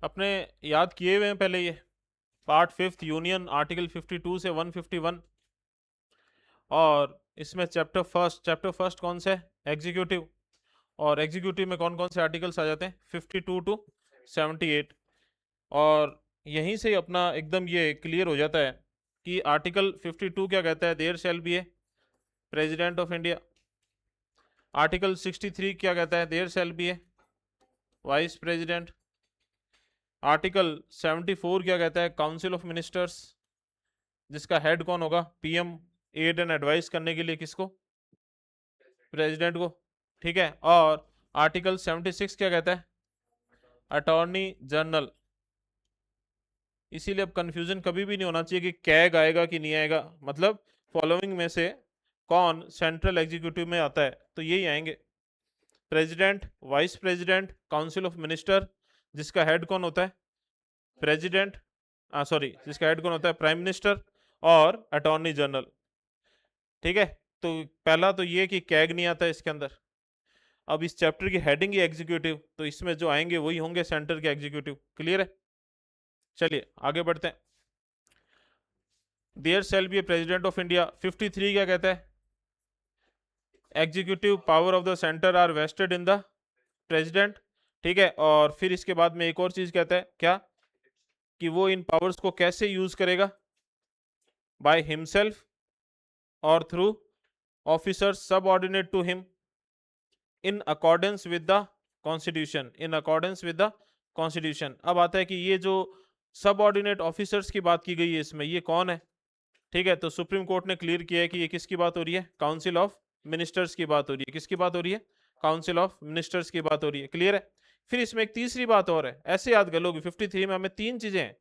अपने याद किए हुए हैं पहले ये पार्ट 5th यूनियन आर्टिकल 52 से 151। और इसमें चैप्टर फर्स्ट कौन सा है? एग्जीक्यूटिव। और एग्जीक्यूटिव में कौन कौन से आर्टिकल्स आ जाते हैं? 52 टू 78। और यहीं से ही अपना एकदम ये क्लियर हो जाता है कि आर्टिकल 52 क्या कहता है? There shall be a president of India. Article 63 क्या कहता है? There shall be a vice president. Article 74 क्या कहता है? काउंसिल ऑफ मिनिस्टर्स, जिसका हेड कौन होगा? पीएम। एड एंड एडवाइस करने के लिए किसको? प्रेसिडेंट को। ठीक है। और आर्टिकल 76 क्या कहता है? Attorney general. इसीलिए अब कंफ्यूजन कभी भी नहीं होना चाहिए कि कैग आएगा कि नहीं आएगा, मतलब फॉलोइंग में से कौन सेंट्रल एग्जीक्यूटिव में आता है? तो यही आएंगे, president, vice president, council of minister, जिसका हेड कौन होता है? प्रेसिडेंट, सॉरी, जिसका हेड कौन होता है? प्राइम मिनिस्टर, और अटॉर्नी जनरल। ठीक है। तो पहला तो ये कि कैग नहीं आता है इसके अंदर। अब इस चैप्टर की हेडिंग ही एग्जीक्यूटिव, तो इसमें जो आएंगे वही होंगे सेंटर के एग्जीक्यूटिव। क्लियर है? चलिए आगे बढ़ते हैं। There shall be a president of India. 53 क्या कहता है? Executive power of the centre are vested in the president. ठीक है। और फिर इसके बाद में एक और चीज कहता है, क्या? कि वो इन पावर्स को कैसे यूज करेगा? बाय हिमसेल्फ और through officers subordinate to him in accordance with the constitution. In accordance with the constitution. अब आता है कि ये जो सबऑर्डिनेट ऑफिसर्स की बात की गई है इसमें, ये कौन है? ठीक है। तो सुप्रीम कोर्ट ने क्लियर किया है कि ये किसकी बात हो रही है? काउंसिल ऑफ मिनिस्टर्स की बात हो रही है। किसकी बात हो रही है? काउंसिल ऑफ मिनिस्टर्स की बात हो रही है। क्लियर है? फिर इसमें एक तीसरी बात और है, ऐसे याद कर लोगे। 53 में हमें तीन चीजें हैं।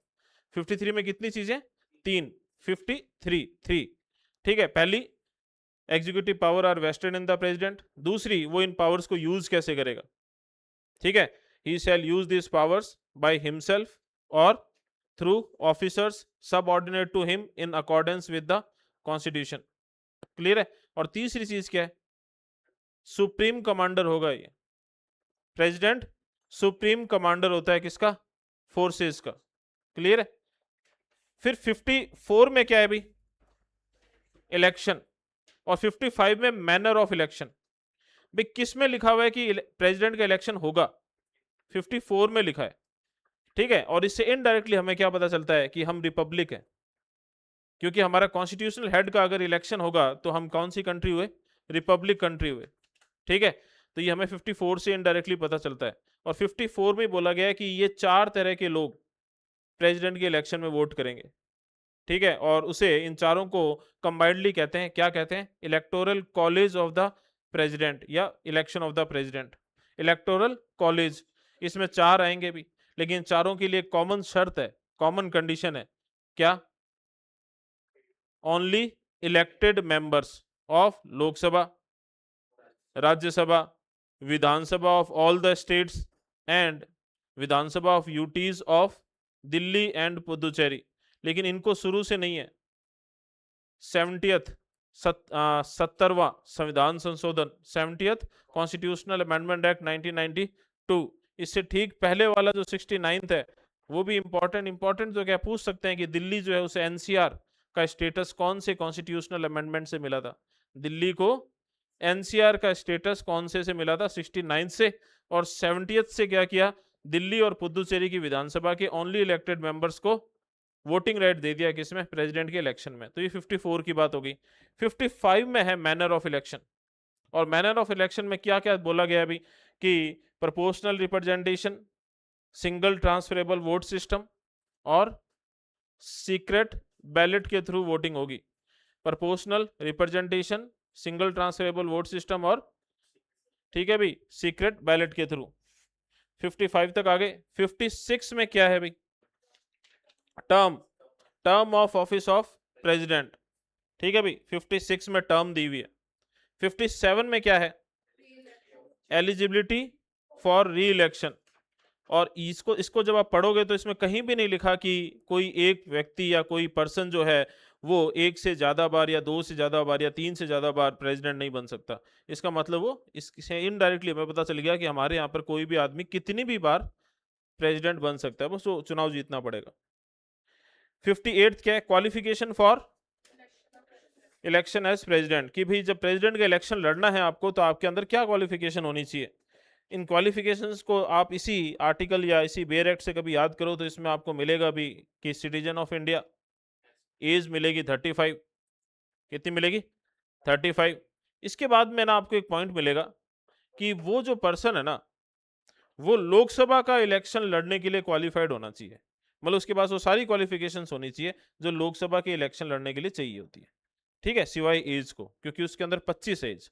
53 में कितनी चीजें? तीन। 53 3। ठीक है। पहली, executive power are vested in the president. दूसरी, वो इन पावर्स को यूज कैसे करेगा? ठीक है। He shall use this powers by himself और through officers subordinate to him in accordance with the constitution. Clear है? और तीसरी चीज क्या है? सुप्रीम कमांडर होगा ये। प्रेसिडेंट सुप्रीम कमांडर होता है किसका? फोर्सेस का। क्लियर है? फिर 54 में क्या है भाई? इलेक्शन। और 55 में मैनर ऑफ इलेक्शन। भाई किस में लिखा हुआ है कि प्रेसिडेंट का इलेक्शन होगा? 54 में लिखा है। ठीक है। और इससे इनडायरेक्टली हमें क्या पता चलता है? कि हम रिपब्लिक है, क्योंकि हमारा कॉन्स्टिट्यूशनल हेड का अगर इलेक्शन होगा तो हम कौन सी कंट्री हुए? रिपब्लिक कंट्री हुए। ठीक है। तो ये हमें 54 से इनडायरेक्टली पता चलता है। और 54 में बोला गया है कि ये चार तरह के लोग प्रेसिडेंट के इलेक्शन में वोट करेंगे। ठीक है। और उसे, इन चारों को कंबाइंडली कहते हैं, क्या कहते हैं? Electoral college of the president या election of the president. Electoral college, इसमें चार आएंगे भी, लेकिन चारों के लिए कॉमन शर्त है, कॉमन कंडीशन है। क्या? Only elected members of Lok Sabha, Rajya Sabha, Vidhan Sabha of all the states and Vidhan Sabha of UTs of Delhi and Puducherry. लेकिन इनको शुरू से नहीं है। 70th 70वां संविधान संशोधन, 70th कॉन्स्टिट्यूशनल अमेंडमेंट एक्ट 1992, इससे ठीक पहले वाला जो 69th है, वो भी इंपॉर्टेंट तो क्या पूछ सकते हैं कि दिल्ली जो है उसे एनसीआर का स्टेटस कौन से कॉन्स्टिट्यूशनल अमेंडमेंट से मिला था? दिल्ली को एनसीआर का स्टेटस कौन से मिला था? 69 से। और 70th से क्या किया? दिल्ली और पुदुचेरी की विधानसभा के ओनली इलेक्टेड मेंबर्स को वोटिंग राइट दे दिया, किसमें? प्रेसिडेंट के इलेक्शन में। तो ये 54 की बात हो गई। 55 में है मैनर ऑफ इलेक्शन। और मैनर ऑफ इलेक्शन में क्या क्या बोला गया अभी? कि proportional representation, single transferable vote system और सीक्रेट बैलेट के थ्रू वोटिंग होगी। Proportional representation, single transferable vote system और, ठीक है भाई, सीक्रेट बैलेट के थ्रू। 55 तक आ गए। 56 में क्या है भाई? Term, term of office of president. ठीक है भाई, 56 में टर्म दी हुई है। 57 में क्या है? एलिजिबिलिटी फॉर री इलेक्शन। और इसको इसको जब आप पढ़ोगे तो इसमें कहीं भी नहीं लिखा कि कोई एक व्यक्ति या कोई पर्सन जो है वो एक से ज्यादा बार या दो से ज्यादा बार या तीन से ज्यादा बार प्रेसिडेंट नहीं बन सकता। इसका मतलब वो, इससे इनडायरेक्टली हमें पता चल गया कि हमारे यहाँ पर कोई भी आदमी कितनी भी बार प्रेसिडेंट बन सकता है, बस वो चुनाव जीतना पड़ेगा। 58 क्या है, qualification for election as president, कि भाई जब प्रेसिडेंट का इलेक्शन लड़ना है आपको तो आपके अंदर क्या क्वालिफिकेशन होनी चाहिए। इन क्वालिफिकेशंस को आप इसी आर्टिकल या इसी बेयर एक्ट से कभी याद करो तो इसमें आपको मिलेगा भी कि सिटीजन ऑफ इंडिया, एज मिलेगी 35, कितनी मिलेगी 35। इसके बाद में ना आपको एक पॉइंट मिलेगा कि वो जो पर्सन है ना वो लोकसभा का इलेक्शन लड़ने के लिए क्वालिफाइड होना चाहिए, मतलब उसके पास वो सारी क्वालिफिकेशंस होनी चाहिए जो लोकसभा के इलेक्शन लड़ने के लिए चाहिए होती है, ठीक है, सिवाय एज को, क्योंकि उसके अंदर 25 एज,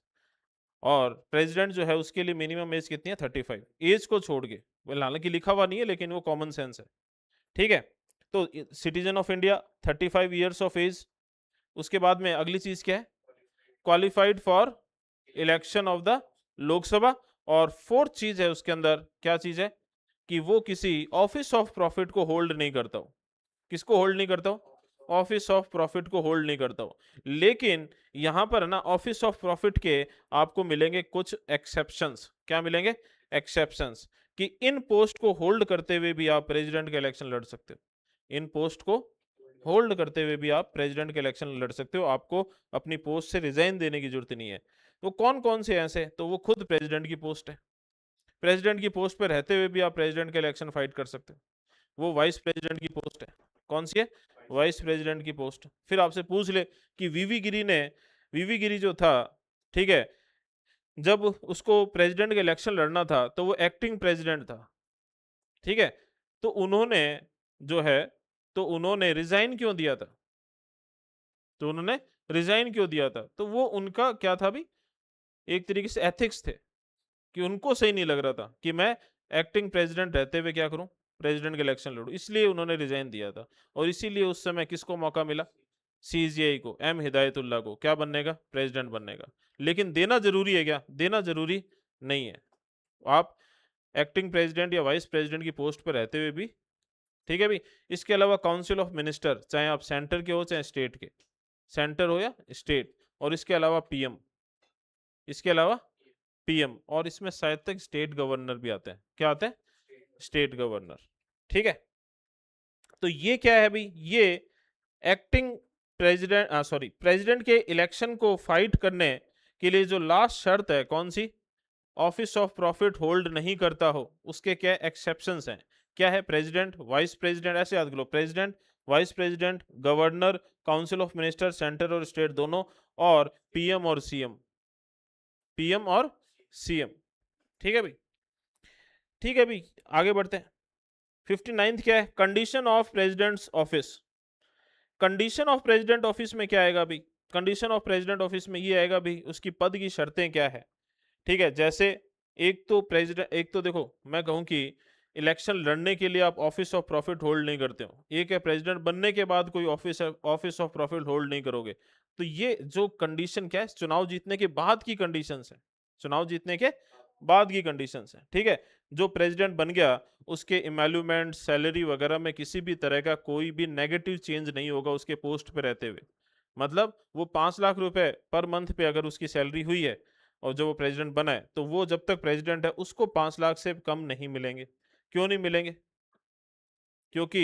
और प्रेसिडेंट जो है उसके लिए मिनिमम एज कितनी है 35, एज को छोड़ के, हालांकि लिखा हुआ नहीं है लेकिन वो कॉमन सेंस है, ठीक है। तो citizen of India 35 years of age. उसके बाद में अगली चीज क्या है, qualified for election of the Lok Sabha. और फोर्थ चीज है उसके अंदर, क्या चीज है, कि वो किसी ऑफिस ऑफ प्रॉफिट को होल्ड नहीं करता हो। किसको होल्ड नहीं करता हो, ऑफिस ऑफ प्रॉफिट को होल्ड नहीं करता हो। लेकिन यहां पर ना ऑफिस ऑफ प्रॉफिट के आपको मिलेंगे कुछ एक्सेप्शंस। क्या मिलेंगे, एक्सेप्शंस, कि इन पोस्ट को होल्ड करते हुए भी आप प्रेसिडेंट के इलेक्शन लड़ सकते हो। इन पोस्ट को होल्ड करते हुए भी आप प्रेसिडेंट के इलेक्शन लड़ सकते हो, आपको अपनी पोस्ट से रिजाइन देने की जरूरत नहीं है। तो कौन कौन से ऐसे, तो वो खुद प्रेसिडेंट की पोस्ट है, प्रेसिडेंट की पोस्ट पर रहते हुए भी आप प्रेसिडेंट के इलेक्शन फाइट कर सकते हो। वो वाइस प्रेसिडेंट की पोस्ट है, कौन सी है, वाइस प्रेसिडेंट की पोस्ट। फिर आपसे पूछ ले कि वीवी गिरी जो था, ठीक है, जब उसको प्रेसिडेंट का इलेक्शन लड़ना था तो वो एक्टिंग प्रेसिडेंट था, ठीक है, तो उन्होंने जो है, तो उन्होंने रिजाइन क्यों दिया था, तो उन्होंने रिजाइन क्यों दिया था, तो वो उनका क्या था भी, एक तरीके से एथिक्स थे, कि उनको सही नहीं लग रहा था कि मैं एक्टिंग प्रेसिडेंट रहते हुए क्या करूं, प्रेसिडेंट के इलेक्शन लड़ूं, इसलिए उन्होंने रिजाइन दिया था। और इसीलिए उस समय किसको मौका मिला, सीजीआई को, एम हिदायतुल्लाह को, क्या बनने का, प्रेसिडेंट बनने का। लेकिन देना जरूरी है क्या, देना जरूरी नहीं है। आप एक्टिंग प्रेसिडेंट या वाइस प्रेसिडेंट की पोस्ट पर रहते हुए भी, ठीक है भी। इसके अलावा काउंसिल ऑफ मिनिस्टर, चाहे आप सेंटर के हो चाहे स्टेट के, सेंटर हो या स्टेट, और इसके अलावा पीएम, इसके अलावा पीएम, और इसमें शायद तक स्टेट गवर्नर भी आते हैं। क्या आते हैं, स्टेट गवर्नर, ठीक है। तो ये क्या है भाई, ये एक्टिंग प्रेसिडेंट के इलेक्शन को फाइट करने के लिए जो लास्ट शर्त है, कौन सी, ऑफिस ऑफ प्रॉफिट होल्ड नहीं करता हो, उसके क्या एक्सेप्शंस हैं, क्या है, प्रेसिडेंट, वाइस प्रेसिडेंट, ऐसे याद करो, president, vice president, governor, council of minister, centre और स्टेट दोनों, और पीएम और सीएम, पीएम और सीएम, ठीक है भाई, ठीक है भाई, आगे बढ़ते हैं। 59th क्या है, condition of president's office. Condition of president office में क्या आएगा भाई, कंडीशन ऑफ प्रेसिडेंट ऑफिस में ये आएगा भाई, उसकी पद की शर्तें क्या है, ठीक है। जैसे एक तो प्रेसिडेंट, एक तो देखो मैं कहूं कि इलेक्शन लड़ने के लिए आप ऑफिस ऑफ प्रॉफिट होल्ड नहीं करते हो, एक है प्रेसिडेंट बनने के बाद कोई ऑफिस ऑफ प्रॉफिट होल्ड नहीं करोगे। तो ये जो कंडीशन क्या है, चुनाव जीतने के बाद की कंडीशंस है, चुनाव जीतने के बाद की कंडीशंस है, ठीक है। जो प्रेसिडेंट बन गया उसके इमेल्यूमेंट, सैलरी वगैरह में किसी भी तरह का कोई भी नेगेटिव चेंज नहीं होगा उसके पोस्ट पे रहते हुए। मतलब वो 5 लाख रुपए पर मंथ पे अगर उसकी सैलरी हुई है और जब वो प्रेसिडेंट बना है, तो वो जब तक प्रेसिडेंट है उसको 5 लाख से कम नहीं मिलेंगे। क्यों नहीं मिलेंगे, क्योंकि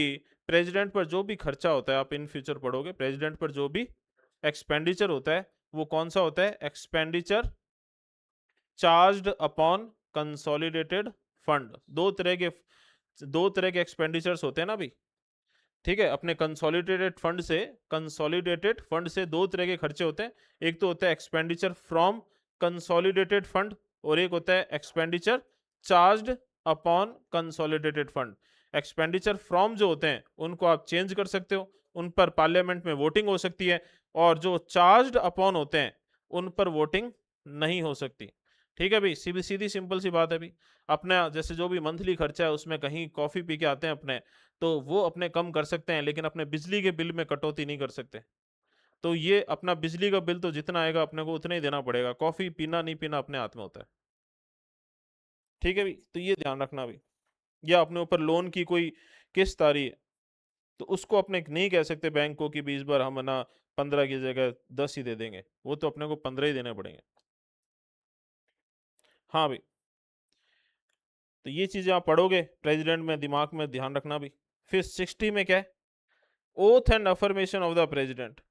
प्रेसिडेंट पर जो भी खर्चा होता है, आप इन फ्यूचर पढ़ोगे, प्रेसिडेंट पर जो भी एक्सपेंडिचर होता है वो कौन सा होता है, expenditure charged upon consolidated fund. दो तरह के एक्सपेंडिचर्स होते हैं ना भाई, ठीक है। अपने कंसोलिडेटेड फंड से दो तरह के खर्चे होते हैं, एक तो होता है एक्सपेंडिचर फ्रॉम कंसोलिडेटेड फंड, और एक होता है expenditure charged upon consolidated fund. Expenditure from जो होते हैं उनको आप चेंज कर सकते हो, उन पर पार्लियामेंट में वोटिंग हो सकती है, और जो चार्ज्ड अपॉन होते हैं उन पर वोटिंग नहीं हो सकती, ठीक है भाई। सीधी सीधी सिंपल सी बात है भाई। अपना जैसे जो भी मंथली खर्चा है उसमें कहीं कॉफी पी के आते हैं अपने, तो वो अपने कम कर सकते हैं, लेकिन अपने बिजली के बिल में कटौती नहीं कर सकते। तो ये अपना बिजली का बिल तो जितना आएगा अपने को उतना ही देना पड़ेगा, कॉफी पीना नहीं पीना अपने हाथ में होता है, ठीक है भाई। तो ये ध्यान रखना भाई। या अपने ऊपर लोन की कोई किस्त आ रही है तो उसको अपने नहीं कह सकते बैंक को कि 20 बार हम ना 15 की जगह 10 ही दे देंगे, वो तो अपने को 15 ही देने पड़ेंगे। हाँ भाई, तो ये चीजें आप पढ़ोगे प्रेसिडेंट में, दिमाग में ध्यान रखना भी। फिर 60 में क्या है, oath and affirmation of the president.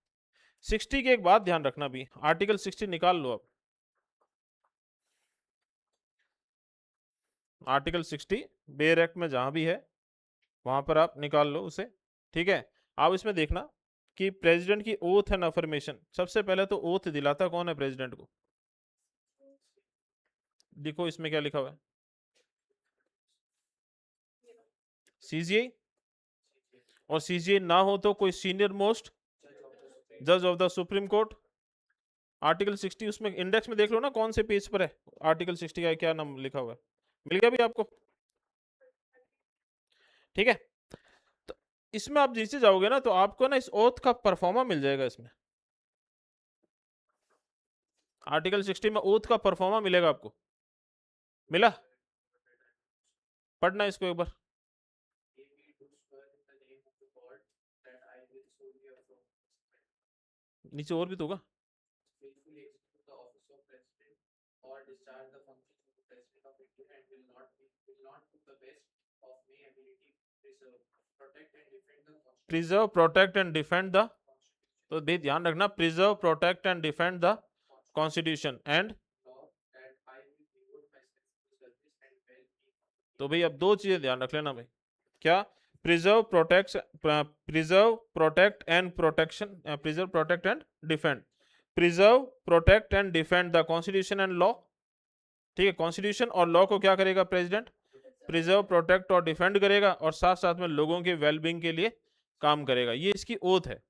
60 के एक बात ध्यान रखना भी, आर्टिकल 60 निकाल लो अब, आर्टिकल 60 बेयर एक्ट में जहां भी है वहां पर आप निकाल लो उसे। ठीक है, आप इसमें देखना कि प्रेसिडेंट की ओथ एंड अफर्मेशन, सबसे पहले तो ओथ दिलाता कौन है प्रेसिडेंट को, देखो इसमें क्या लिखा हुआ है, सीजीआई, और सीजीआई ना हो तो कोई सीनियर मोस्ट जज of the supreme court. Article 60 उसमें इंडेक्स में देख लो ना कौन से पेज पर है, आर्टिकल 60 का क्या नाम लिखा हुआ है, मिल गया भी आपको। ठीक है, तो इसमें आप नीचे जाओगे ना तो आपको ना इस ओथ का परफॉर्मा मिल जाएगा इसमें, आर्टिकल 60 में ओथ का परफॉर्मा मिलेगा आपको, मिला, पढ़ना इसको एक बार। नीचे और भी तो होगा, preserve protect and defend the, तो भाई ध्यान रखना, preserve protect and defend the constitution and, तो भाई अब दो चीजें ध्यान रख लेना भाई, क्या, preserve protect, preserve protect and protection, preserve protect and defend, preserve protect and defend the constitution and law. ठीक है, कॉन्स्टिट्यूशन और लॉ को क्या करेगा प्रेसिडेंट, प्रिजर्व प्रोटेक्ट और डिफेंड करेगा, और साथ साथ में लोगों के वेलबींग के लिए काम करेगा। ये इसकी ओथ है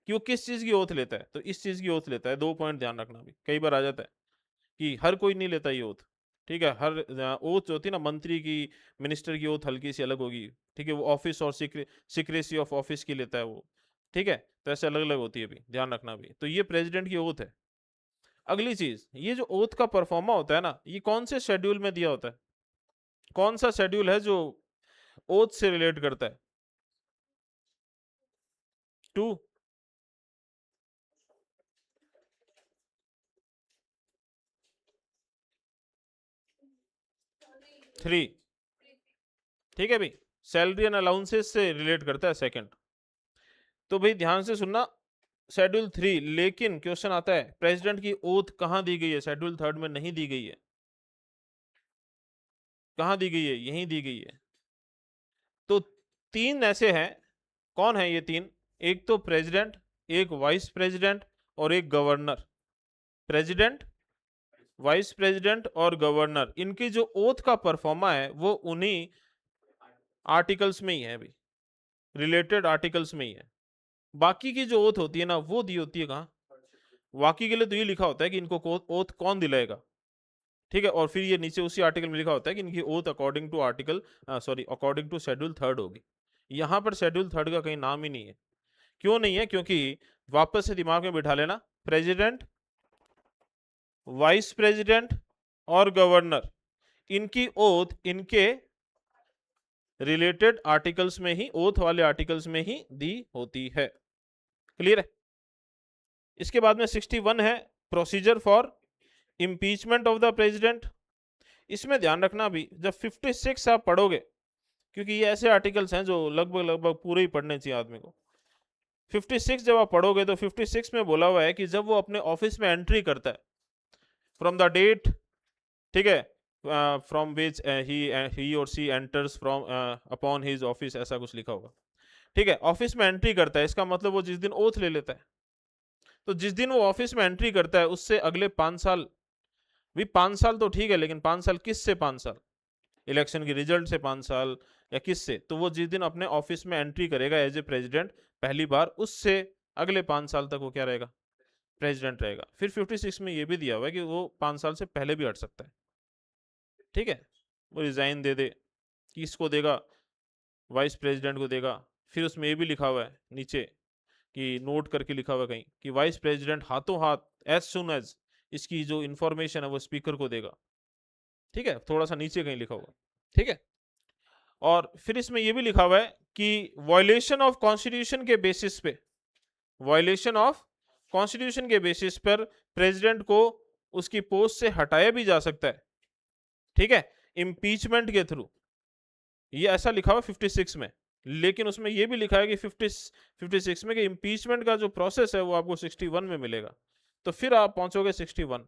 कि वो किस चीज की ओथ लेता है, तो इस चीज की ओथ लेता है। दो पॉइंट ध्यान रखना भी, कई बार आ जाता है कि हर कोई नहीं लेता ये ओथ। ठीक है, हर ओथ जो होती है ना, मंत्री की, मिनिस्टर की ओथ हल्की सी अलग होगी। ठीक है, वो ऑफिस और सीक्रेसी ऑफ ऑफिस की लेता है वो। ठीक है, तो ऐसे अलग अलग होती है भी, ध्यान रखना भी। तो ये प्रेसिडेंट की ओथ है। अगली चीज, ये जो ओथ का परफॉर्मा होता है ना, ये कौन से शेड्यूल में दिया होता है, कौन सा शेड्यूल है जो ओथ से रिलेट करता है, 2, 3। ठीक है भाई, सैलरी एंड अलाउंसेस से रिलेट करता है सेकंड। तो भाई ध्यान से सुनना, शेड्यूल 3, लेकिन क्वेश्चन आता है प्रेसिडेंट की ओथ कहां दी गई है, शेड्यूल 3 में नहीं दी गई है। कहां दी गई है, यहीं दी गई है। तो 3 ऐसे हैं, कौन है ये 3, एक तो प्रेसिडेंट, एक वाइस प्रेसिडेंट और एक गवर्नर। प्रेसिडेंट, वाइस प्रेसिडेंट और गवर्नर, इनकी जो ओथ का परफॉर्मा है वो उन्हीं आर्टिकल्स में ही है भाई, रिलेटेड आर्टिकल्स में ही है। बाकी की जो ओथ होती है ना, वो दी होती है कहाँ, बाकी के लिए तो ये लिखा होता है कि इनको ओथ कौन दिलाएगा। ठीक है, और फिर ये नीचे उसी आर्टिकल में लिखा होता है कि इनकी oath according to article, sorry, according to schedule 3 होगी। यहाँ पर शेड्यूल 3 का कहीं नाम ही नहीं है। क्यों नहीं है, क्योंकि वापस से दिमाग में बिठा लेना, प्रेसिडेंट, वाइस प्रेसिडेंट और गवर्नर, इनकी ओथ इनके रिलेटेड आर्टिकल्स में ही, ओथ वाले आर्टिकल्स में ही दी होती है। क्लियर है। इसके बाद में 61 है, procedure for impeachment of the president. इसमें ध्यान रखना भी, जब 56 आप पढ़ोगे, क्योंकि ये ऐसे आर्टिकल्स हैं जो लगभग लगभग पूरे ही पढ़ने चाहिए आदमी को। 56 जब आप पढ़ोगे तो 56 में बोला हुआ है कि जब वो अपने ऑफिस में एंट्री करता है, फ्रॉम द डेट, ठीक है, फ्रॉम विच ही और she enters from upon his office, ऐसा कुछ लिखा होगा। ठीक है, ऑफिस में एंट्री करता है, इसका मतलब वो जिस दिन ओथ ले लेता है। तो जिस दिन वो ऑफिस में एंट्री करता है उससे अगले 5 साल, भी 5 साल तो ठीक है, लेकिन 5 साल किस से 5 साल, इलेक्शन की रिजल्ट से 5 साल या किस से, तो वो जिस दिन अपने ऑफिस में एंट्री करेगा एज ए प्रेसिडेंट पहली बार, उससे अगले 5 साल तक वो क्या रहेगा, प्रेसिडेंट रहेगा। फिर 56 में ये भी दिया हुआ है कि वो 5 साल से पहले भी हट सकता है। ठीक है, वो रिजाइन दे दे, किसको देगा, वाइस प्रेसिडेंट को देगा। फिर उसमें ये भी लिखा हुआ है नीचे, कि नोट करके लिखा हुआ है कहीं, कि वाइस प्रेसिडेंट हाथों हाथ, एज सुन एज, इसकी जो इंफॉर्मेशन है वो स्पीकर को देगा। ठीक है, थोड़ा सा नीचे कहीं लिखा हुआ। ठीक है, और फिर इसमें यह भी लिखा हुआ है कि वायलेशन ऑफ कॉन्स्टिट्यूशन के बेसिस पे, वायलेशन ऑफ कॉन्स्टिट्यूशन के बेसिस पर प्रेसिडेंट को उसकी पोस्ट से हटाया भी जा सकता है। ठीक है, इम्पीचमेंट के थ्रू, ये ऐसा लिखा हुआ 56 में, लेकिन उसमें ये भी लिखा है कि 56 में कि इम्पीचमेंट का जो प्रोसेस है वो आपको 61 में मिलेगा, तो फिर आप पहुंचोगे 61।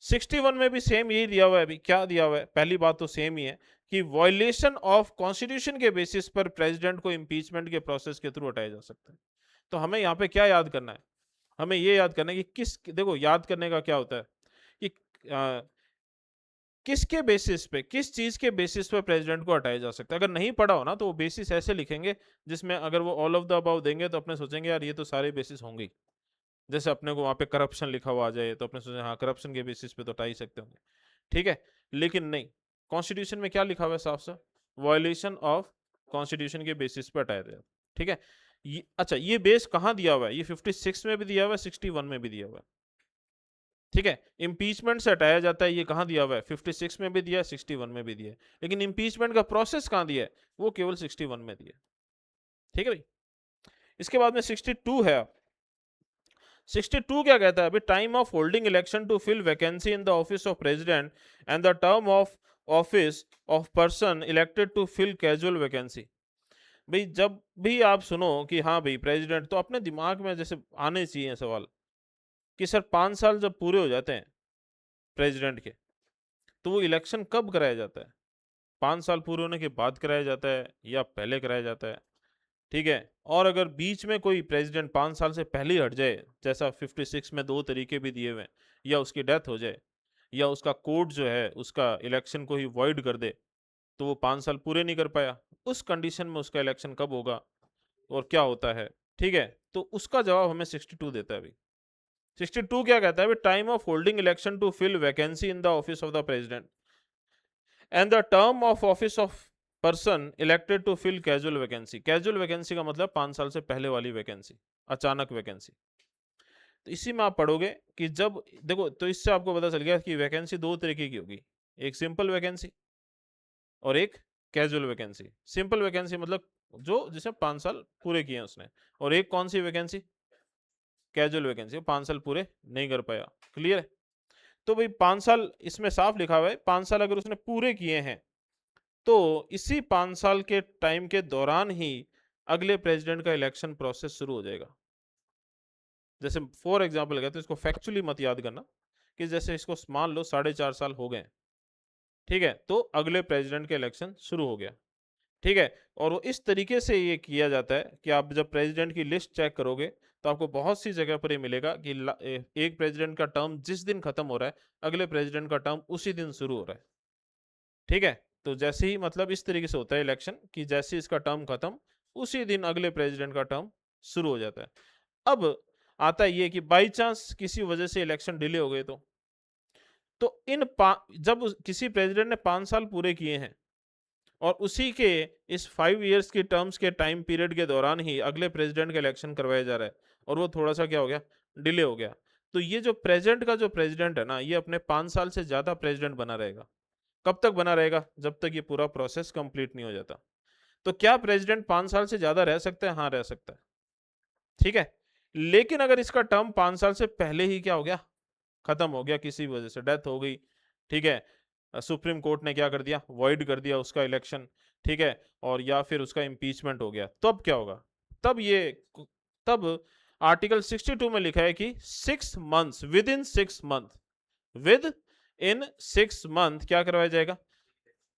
61 में भी सेम यही दिया हुआ है। अभी क्या दिया हुआ है? पहली बात तो सेम ही है कि वॉयलेशन ऑफ कॉन्स्टिट्यूशन के बेसिस पर प्रेसिडेंट को इम्पीचमेंट के प्रोसेस के थ्रू हटाया जा सकता है। तो हमें यहाँ पे क्या याद करना है? हमें ये याद करना है कि देखो, याद करने का क्या होता है कि किसके बेसिस पे, किस चीज के बेसिस पे प्रेसिडेंट को हटाया जा सकता है। अगर नहीं पढ़ा हो ना तो वो बेसिस ऐसे लिखेंगे जिसमें अगर वो ऑल ऑफ द अबव देंगे तो अपने सोचेंगे यार ये तो सारे बेसिस होंगे ही। जैसे अपने को वहां पे करप्शन लिखा हुआ आ जाए तो अपने सोचे हाँ करप्शन के बेसिस पे तो हटा ही सकते होंगे, ठीक है। लेकिन नहीं, कॉन्स्टिट्यूशन में क्या लिखा हुआ है साफ साफ? वायलेशन ऑफ कॉन्स्टिट्यूशन के बेसिस पे हटाया जाए, ठीक है। अच्छा, ये बेस कहाँ दिया हुआ है? ये 56 में भी दिया हुआ है, 61 में भी दिया हुआ है, ठीक है। इम्पीचमेंट से हटाया जाता है, ये कहाँ दिया हुआ है? 56 में भी दिया है, 61 में भी दिया है। लेकिन इम्पीचमेंट का प्रोसेस कहाँ दिया है? वो केवल 61 में दिया है, ठीक है भाई। इसके बाद में 62 है। 62 क्या कहता है? अभी time of holding election to fill vacancy in the office of president and the term of office of person elected to fill casual vacancy. भाई जब भी आप सुनो कि हाँ भाई प्रेसिडेंट, तो अपने दिमाग में जैसे आने चाहिए सवाल कि सर 5 साल जब पूरे हो जाते हैं प्रेसिडेंट के, तो वो इलेक्शन कब कराया जाता है? 5 साल पूरे होने के बाद कराया जाता है या पहले कराया जाता है, ठीक है। और अगर बीच में कोई प्रेसिडेंट 5 साल से पहले ही हट जाए, जैसा 56 में 2 तरीके भी दिए हुए हैं, या उसकी डेथ हो जाए या उसका कोर्ट जो है उसका इलेक्शन को ही वॉइड कर दे, तो वो 5 साल पूरे नहीं कर पाया, उस कंडीशन में उसका इलेक्शन कब होगा और क्या होता है, ठीक है। तो उसका जवाब हमें 62 देता है अभी। 62 क्या कहता है? Time of holding election to fill vacancy in the office of the president and the term of office of person elected to fill casual vacancy. Casual vacancy का मतलब 5 साल से पहले वाली वैकेंसी, अचानक वैकेंसी। तो इसी में आप पढ़ोगे कि जब देखो, तो इससे आपको पता चल गया कि वैकेंसी 2 तरीके की होगी, एक सिंपल वैकेंसी और एक कैजुअल वैकेंसी। सिंपल वैकेंसी मतलब जो जिसे 5 साल पूरे किए उसने, और एक कौन सी वैकेंसी? कैजुअल वैकेंसी, 5 साल पूरे नहीं कर पाया। क्लियर है? तो भाई 5 साल इसमें साफ लिखा हुआ है, 5 साल अगर उसने पूरे किए हैं तो इसी 5 साल के टाइम के दौरान ही अगले प्रेसिडेंट का इलेक्शन प्रोसेस शुरू हो जाएगा। जैसे फॉर एग्जाम्पल कहते हैं, इसको फैक्चुअली मत याद करना कि जैसे इसको मान लो 4.5 साल हो गए, ठीक है, तो अगले प्रेसिडेंट के इलेक्शन शुरू हो गया, ठीक है। और वो इस तरीके से ये किया जाता है कि आप जब प्रेसिडेंट की लिस्ट चेक करोगे तो आपको बहुत सी जगह पर ये मिलेगा कि एक प्रेसिडेंट का टर्म जिस दिन खत्म हो रहा है, अगले प्रेसिडेंट का टर्म उसी दिन शुरू हो रहा है, ठीक है। तो जैसे ही मतलब इस तरीके से होता है इलेक्शन कि जैसे इसका टर्म खत्म, उसी दिन अगले प्रेसिडेंट का टर्म शुरू हो जाता है। अब आता है ये कि बाई चांस किसी वजह से इलेक्शन डिले हो गए तो जब किसी प्रेसिडेंट ने 5 साल पूरे किए हैं और उसी के इस 5 इयर्स की टर्म्स के टाइम पीरियड के दौरान ही अगले प्रेसिडेंट का इलेक्शन करवाया जा रहा है और वो थोड़ा सा क्या हो गया, डिले हो गया, तो ये जो प्रेजेंट का जो प्रेसिडेंट है ना, ये अपने 5 साल से ज्यादा प्रेसिडेंट बना रहेगा। कब तक बना रहेगा? जब तक ये पूरा प्रोसेस कंप्लीट नहीं हो जाता। तो क्या प्रेसिडेंट 5 साल से ज्यादा रह सकता है? हाँ, रह सकता है, ठीक है। लेकिन अगर इसका टर्म 5 साल से पहले ही क्या हो गया, खत्म हो गया, किसी वजह से डेथ हो गई, ठीक है, सुप्रीम कोर्ट ने क्या कर दिया, वॉइड कर दिया उसका इलेक्शन, ठीक है, और या फिर उसका इम्पीचमेंट हो गया, तब क्या होगा? तब आर्टिकल 62 में लिखा है कि 6 months, with in 6 month, within 6 month क्या करवाया जाएगा?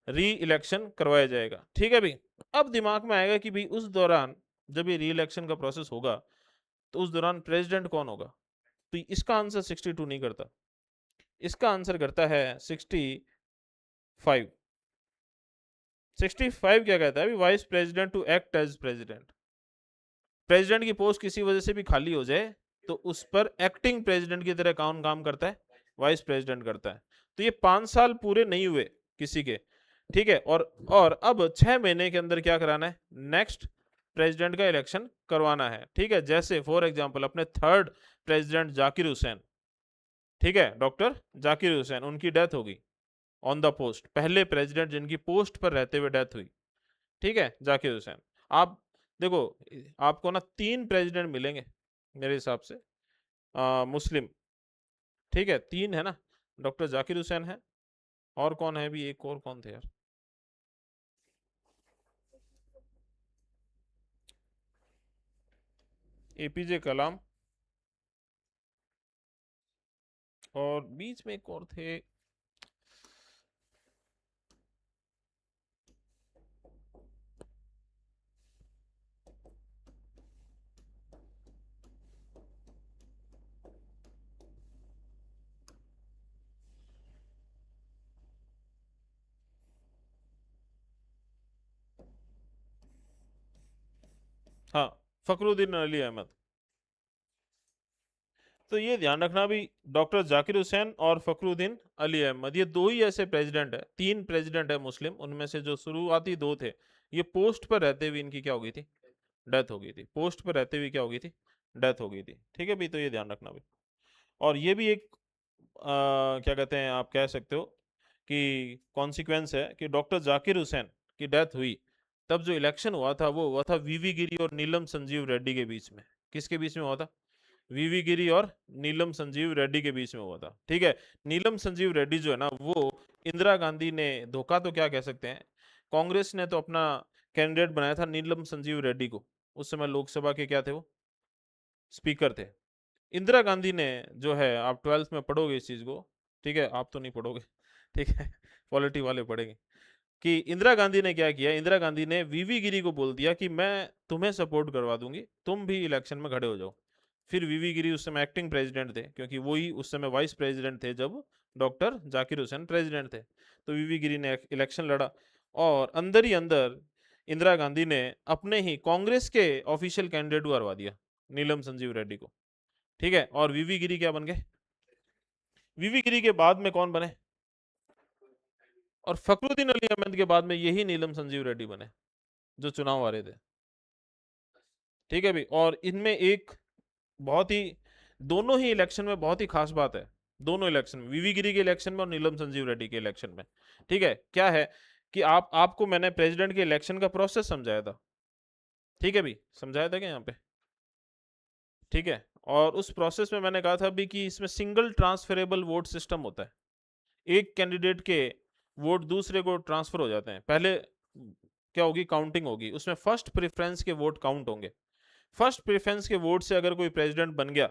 री इलेक्शन करवाया जाएगा, ठीक है भाई। अब दिमाग में आएगा कि भाई उस दौरान जब ये री इलेक्शन का प्रोसेस होगा तो उस दौरान प्रेसिडेंट कौन होगा? तो इसका आंसर 62 नहीं करता, इसका आंसर करता है 65। 65 क्या कहता है? Vice president to act as president. President की पोस्ट किसी वजह से भी खाली हो जाए तो उस पर एक्टिंग प्रेसिडेंट की तरह कौन काम करता है? वाइस प्रेसिडेंट करता है। तो ये 5 साल पूरे नहीं हुए किसी के, ठीक है, और अब 6 महीने के अंदर क्या कराना है? नेक्स्ट प्रेसिडेंट का इलेक्शन करवाना है, ठीक है। जैसे फॉर एग्जांपल अपने थर्ड प्रेसिडेंट जाकिर हुसैन, ठीक है, डॉक्टर जाकिर हुसैन, उनकी डेथ होगी ऑन द पोस्ट, पहले प्रेसिडेंट जिनकी पोस्ट पर रहते हुए डेथ हुई, ठीक है, जाकिर हुसैन। आप देखो, आपको ना 3 प्रेसिडेंट मिलेंगे मेरे हिसाब से, मुस्लिम, ठीक है, 3 है ना, डॉक्टर जाकिर हुसैन है, और कौन है भी, एक और कौन थे यार? एपीजे कलाम, और बीच में एक और थे। हाँ, फखरुद्दीन अली अहमद। तो ये ध्यान रखना भी, डॉक्टर जाकिर हुसैन और फखरुद्दीन अली अहमद, ये दो ही ऐसे प्रेसिडेंट है, तीन प्रेसिडेंट है मुस्लिम, उनमें से जो शुरुआती दो थे, ये पोस्ट पर रहते हुए इनकी क्या हो गई थी, डेथ हो गई थी। पोस्ट पर रहते हुए क्या हो गई थी, डेथ हो गई थी। ठीक है भाई, तो ये ध्यान रखना भाई। और ये भी एक क्या कहते हैं, आप कह सकते हो कि कॉन्सिक्वेंस है कि डॉक्टर जाकिर हुसैन की डेथ हुई, तब जो इलेक्शन हुआ था वो हुआ था वीवी गिरी और नीलम संजीव रेड्डी के बीच में। किसके बीच में हुआ था? वीवी गिरी और नीलम संजीव रेड्डी के बीच में हुआ था। ठीक है, नीलम संजीव रेड्डी जो है ना, वो इंदिरा गांधी ने धोखा तो क्या कह सकते हैं, कांग्रेस ने तो अपना कैंडिडेट बनाया था नीलम संजीव रेड्डी को, उस समय लोकसभा के क्या थे वो, स्पीकर थे। इंदिरा गांधी ने जो है, आप ट्वेल्थ में पढ़ोगे इस चीज को, ठीक है, आप तो नहीं पढ़ोगे, ठीक है, पॉलिटी वाले पढ़ेंगे, कि इंदिरा गांधी ने क्या किया, इंदिरा गांधी ने वीवी गिरी को बोल दिया कि मैं तुम्हें सपोर्ट करवा दूंगी, तुम भी इलेक्शन में खड़े हो जाओ। फिर वीवी गिरी उस समय एक्टिंग प्रेसिडेंट थे, क्योंकि वही उस समय वाइस प्रेसिडेंट थे जब डॉक्टर जाकिर हुसैन प्रेसिडेंट थे। तो वीवी गिरी ने इलेक्शन लड़ा, और अंदर ही अंदर इंदिरा गांधी ने अपने ही कांग्रेस के ऑफिशियल कैंडिडेट को हरवा दिया, नीलम संजीव रेड्डी को। ठीक है, और वीवी गिरी क्या बन गए? वीवी गिरी के बाद में कौन बने? और फखरुद्दीन अली अहमद के बाद में यही नीलम संजीव रेड्डी बने, जो चुनाव आ रहे थे। ठीक है भाई, और इनमें एक बहुत ही, दोनों ही इलेक्शन में बहुत ही खास बात है, दोनों इलेक्शन में, वीवी गिरी के इलेक्शन में और नीलम संजीव रेड्डी के इलेक्शन में। ठीक है, क्या है कि आपको मैंने प्रेसिडेंट के इलेक्शन का प्रोसेस समझाया था। ठीक है भाई, समझाया था क्या यहाँ पे? ठीक है, और उस प्रोसेस में मैंने कहा था भी कि इसमें सिंगल ट्रांसफरेबल वोट सिस्टम होता है, एक कैंडिडेट के वोट दूसरे को ट्रांसफर हो जाते हैं। पहले क्या होगी, काउंटिंग होगी, उसमें फर्स्ट प्रेफरेंस के वोट काउंट होंगे। फर्स्ट प्रेफरेंस के वोट से अगर कोई प्रेसिडेंट बन गया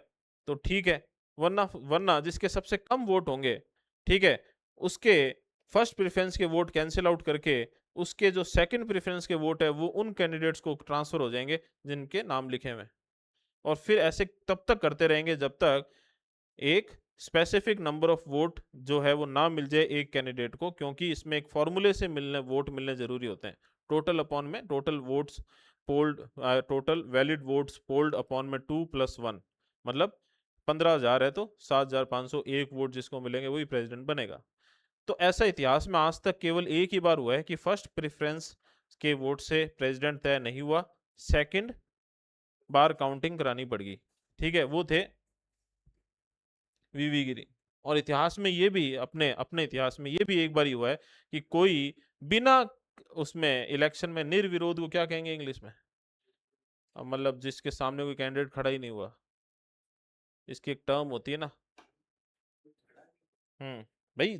तो ठीक है, वरना वरना जिसके सबसे कम वोट होंगे, ठीक है, उसके फर्स्ट प्रेफरेंस के वोट कैंसिल आउट करके उसके जो सेकंड प्रेफरेंस के वोट है वो उन कैंडिडेट्स को ट्रांसफर हो जाएंगे जिनके नाम लिखे हुए हैं। और फिर ऐसे तब तक करते रहेंगे जब तक एक स्पेसिफिक नंबर ऑफ वोट जो है वो ना मिल जाए एक कैंडिडेट को, क्योंकि इसमें एक फॉर्मूले से मिलने वोट मिलने जरूरी होते हैं। टोटल अपॉन में total votes polled, total valid votes polled upon में 2+1, मतलब 15,000 है तो 7,500 एक वोट जिसको मिलेंगे वही प्रेसिडेंट बनेगा। तो ऐसा इतिहास में आज तक केवल एक ही बार हुआ है कि फर्स्ट प्रेफरेंस के वोट से प्रेसिडेंट तय नहीं हुआ, सेकंड बार काउंटिंग करानी पड़ गई। ठीक है, वो थे वीवी गिरी। और इतिहास में ये भी, अपने अपने इतिहास में ये भी एक बार ही हुआ है कि कोई बिना उसमें इलेक्शन में निर्विरोध को क्या कहेंगे इंग्लिश में, मतलब जिसके सामने कोई कैंडिडेट खड़ा ही नहीं हुआ, इसकी एक टर्म होती है ना। भाई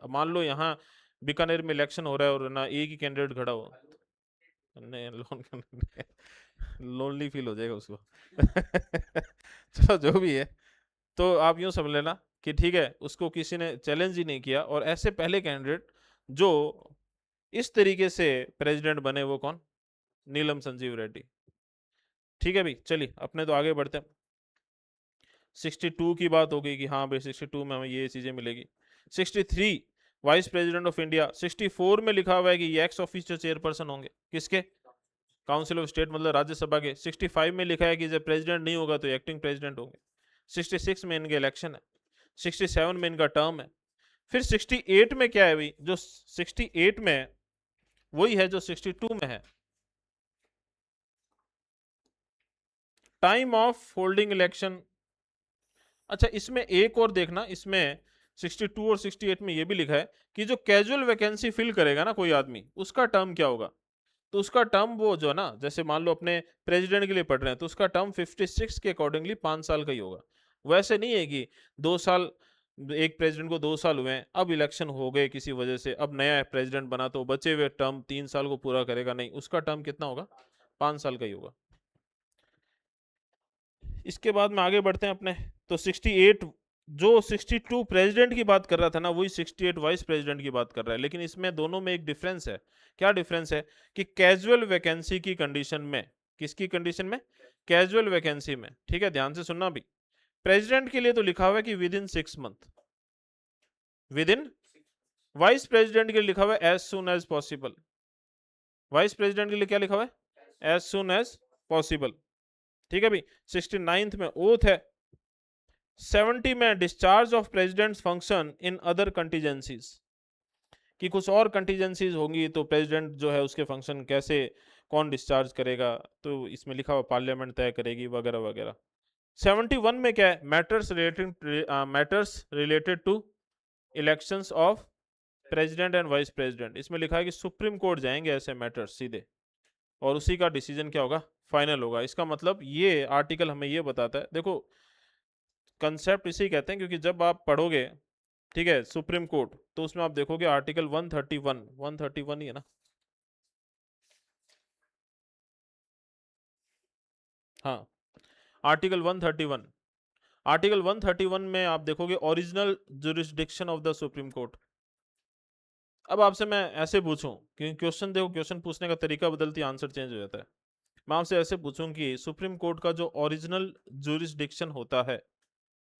मान लो यहाँ बीकानेर में इलेक्शन हो रहा है और ना एक ही कैंडिडेट खड़ा हो, नहीं लोनली फील हो जाएगा उसको। चलो जो भी है, तो आप यूं समझ लेना कि ठीक है, उसको किसी ने चैलेंज ही नहीं किया, और ऐसे पहले कैंडिडेट जो इस तरीके से प्रेसिडेंट बने वो कौन? नीलम संजीव रेड्डी। ठीक है भाई, चलिए अपने तो आगे बढ़ते हैं। 62 की बात हो गई कि हाँ भाई 62 में हमें ये चीजें मिलेगी। 63 वाइस प्रेसिडेंट ऑफ इंडिया, 64 में लिखा हुआ है कि ये एक्स ऑफिशियल चेयरपर्सन होंगे, किसके? काउंसिल ऑफ स्टेट, मतलब राज्यसभा के। 65 में लिखा है कि जब प्रेसिडेंट नहीं होगा तो एक्टिंग प्रेसिडेंट होंगे। 66 में इनके इलेक्शन है। 67 में इनका टर्म है। फिर 68 में क्या है भाई, जो 68 में है वही है जो 62 में है, टाइम ऑफ होल्डिंग इलेक्शन। अच्छा, इसमें एक और देखना, इसमें 62 और 68 में ये भी लिखा है कि जो कैजुअल वैकेंसी फिल करेगा ना कोई आदमी, उसका टर्म क्या होगा। तो उसका टर्म वो जो है ना, जैसे मान लो अपने प्रेसिडेंट के लिए पढ़ रहे हैं तो उसका टर्म 56 के अकॉर्डिंगली 5 साल का ही होगा। वैसे नहीं है कि 2 साल एक प्रेसिडेंट को 2 साल हुए हैं, अब इलेक्शन हो गए किसी वजह से, अब नया प्रेसिडेंट बना तो बचे हुए टर्म 3 साल को पूरा करेगा? नहीं, उसका टर्म कितना होगा? 5 साल का ही होगा। इसके बाद में आगे बढ़ते हैं अपने। तो 68, जो 62 प्रेसिडेंट की बात कर रहा था ना, वही 68 वाइस प्रेसिडेंट की बात कर रहा है। लेकिन इसमें दोनों में एक डिफरेंस है। क्या डिफरेंस है? कि कैजुअल वैकेंसी की कंडीशन में, किसकी कंडीशन में? कैजुअल वैकेंसी में। ठीक है, ध्यान से सुनना भी। प्रेसिडेंट के लिए तो लिखा हुआ है कि within 6 month, within. Vice president के लिए लिखा हुआ है as soon as possible. Vice president के लिए क्या लिखा हुआ है? As soon as possible. ठीक है भाई। 69th में ओथ है। 70 में discharge of president's function in other contingencies, कि कुछ और कंटीजेंसीज होंगी तो प्रेसिडेंट जो है उसके फंक्शन कैसे, कौन डिस्चार्ज करेगा, तो इसमें लिखा हुआ पार्लियामेंट तय करेगी वगैरह वगैरह। 71 में क्या है? Matters related to elections of president and vice president. इसमें लिखा है कि सुप्रीम कोर्ट जाएंगे ऐसे मैटर्स सीधे, और उसी का डिसीजन क्या होगा? फाइनल होगा। इसका मतलब ये आर्टिकल हमें ये बताता है, देखो कंसेप्ट इसी कहते हैं, क्योंकि जब आप पढ़ोगे, ठीक है, सुप्रीम कोर्ट, तो उसमें आप देखोगे आर्टिकल 131 ही है ना? हाँ, आर्टिकल 131। आर्टिकल 131 में आप देखोगे original jurisdiction of the supreme court. अब आपसे मैं ऐसे पूछूं, क्योंकि क्वेश्चन देखो, क्वेश्चन पूछने का तरीका बदलती आंसर चेंज हो जाता है। मैं आपसे ऐसे पूछूं कि सुप्रीम कोर्ट का जो ओरिजिनल जुरिस्डिक्शन होता है,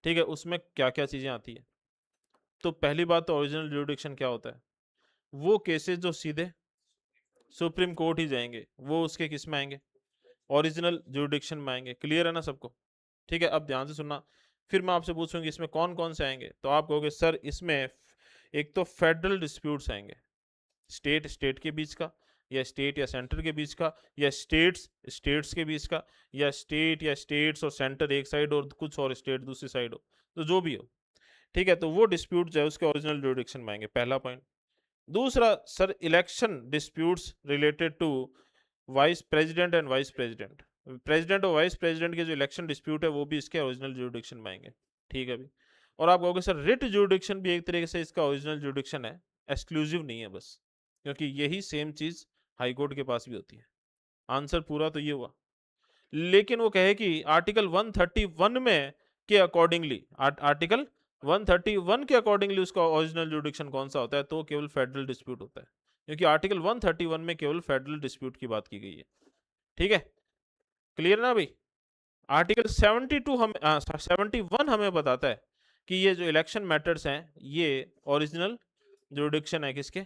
ठीक है, उसमें क्या क्या चीजें आती है? तो पहली बात तो ओरिजिनल जुरिस्डिक्शन क्या होता है? वो केसेस जो सीधे सुप्रीम कोर्ट ही जाएंगे, वो उसके किस में आएंगे? ओरिजिनल जुरिडिक्शन में आएंगे। क्लियर है ना सबको? ठीक है, अब ध्यान से सुनना। फिर मैं आपसे पूछूंगी इसमें कौन कौन से आएंगे, तो आप कहोगे सर इसमें एक तो फेडरल डिस्प्यूट्स आएंगे, स्टेट स्टेट के बीच का, या स्टेट या सेंटर के बीच का, या स्टेट्स स्टेट्स के बीच का, या स्टेट या स्टेट्स और सेंटर एक साइड और कुछ और स्टेट दूसरी साइड हो, तो जो भी हो। ठीक है, तो वो डिस्प्यूट जो है उसके ओरिजिनल जुरिडिक्शन में आएंगे, पहला पॉइंट। दूसरा sir, election disputes related to vice president and vice president, president और वाइस प्रेसिडेंट के जो इलेक्शन डिस्प्यूट है वो भी इसके ओरिजिनल जुरिडिक्शन में आएंगे। ठीक है अभी। और आप कहोगे सर रिट जुरिडिक्शन भी एक तरीके से इसका ओरिजिनल जुरिडिक्शन है, एक्सक्लूसिव नहीं है बस, क्योंकि यही सेम चीज हाई कोर्ट के पास भी होती है। आंसर पूरा तो ये हुआ। लेकिन वो कहे कि आर्टिकल 131 में के अकॉर्डिंगली, आर्टिकल 131 के अकॉर्डिंगली उसका ओरिजिनल जुरिडिक्शन कौन सा होता है, तो केवल फेडरल डिस्प्यूट होता है, क्योंकि आर्टिकल 131 में केवल फेडरल डिस्प्यूट की बात की गई है। ठीक है, क्लियर ना भाई? आर्टिकल 71 हमें बताता है कि ये जो इलेक्शन मैटर्स हैं ये ओरिजिनल जुरिडिक्शन है किसके?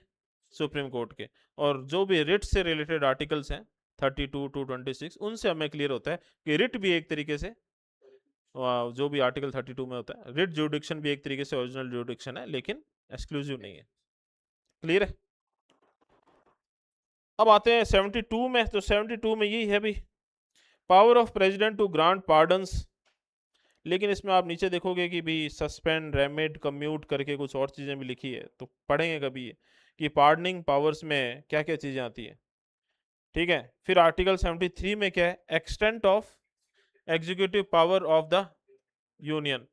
सुप्रीम कोर्ट के। और जो भी रिट से रिलेटेड आर्टिकल्स हैं 32 टू 26, उनसे हमें क्लियर होता है कि रिट भी एक तरीके से, जो भी आर्टिकल 32 में होता है, रिट जुरिडिक्शन भी एक तरीके से ओरिजिनल जुरिडिक्शन है, लेकिन एक्सक्लूसिव नहीं है। क्लियर है? अब आते हैं 72 में। तो 72 में यही है भी, power of president to grant pardons. लेकिन इसमें आप नीचे देखोगे कि भी सस्पेंड, रेमिट, कम्यूट करके कुछ और चीज़ें भी लिखी है, तो पढ़ेंगे कभी ये कि पार्डनिंग पावर्स में क्या क्या चीज़ें आती है। ठीक है, फिर आर्टिकल 73 में क्या है? Extent of executive power of the union,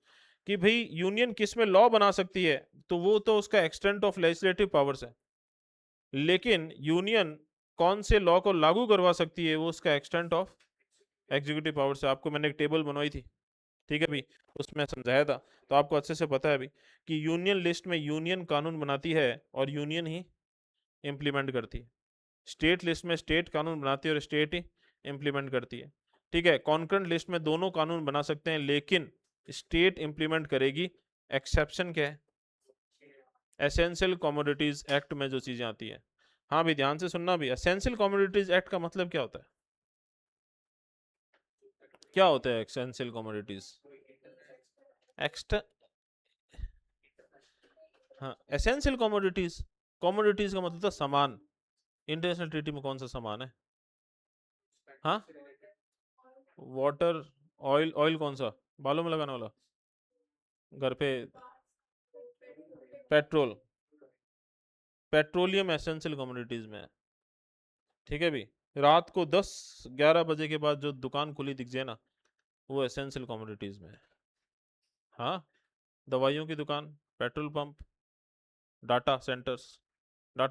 कि भाई यूनियन किस में लॉ बना सकती है, तो वो तो उसका एक्सटेंट ऑफ लेजिस्लेटिव पावर्स है। लेकिन यूनियन कौन से लॉ को लागू करवा सकती है, वो उसका एक्सटेंट ऑफ एग्जीक्यूटिव पावर्स है। आपको मैंने एक टेबल बनवाई थी, ठीक है भाई, उसमें समझाया था, तो आपको अच्छे से पता है अभी कि यूनियन लिस्ट में यूनियन कानून बनाती है और यूनियन ही इम्प्लीमेंट करती है। स्टेट लिस्ट में स्टेट कानून बनाती है और स्टेट ही इम्प्लीमेंट करती है। ठीक है, कॉन्करेंट लिस्ट में दोनों कानून बना सकते हैं, लेकिन स्टेट इम्प्लीमेंट करेगी। एक्सेप्शन क्या है? एसेंशियल कमोडिटीज एक्ट में जो चीजें आती है। हाँ भी, ध्यान से सुनना भी, एसेंशियल कमोडिटीज एक्ट का मतलब क्या होता है? क्या होता है एसेंशियल कमोडिटीज? एक्स्ट हाँ, एसेंशियल कमोडिटीज, कमोडिटीज का मतलब था सामान। इंटरनेशनल ट्रीटी में कौन सा सामान है? हाँ, वाटर, ऑयल। ऑयल कौन सा? बालों में लगाने वाला? घर पे? पेट्रोल, पेट्रोलियम एसेंशियल कमोडिटीज में है। ठीक है भी। रात को 10-11 बजे के बाद जो दुकान खुली दिख जाए ना, वो एसेंशियल कमोडिटीज में है। हाँ, दवाइयों की दुकान, पेट्रोल पंप, डाटा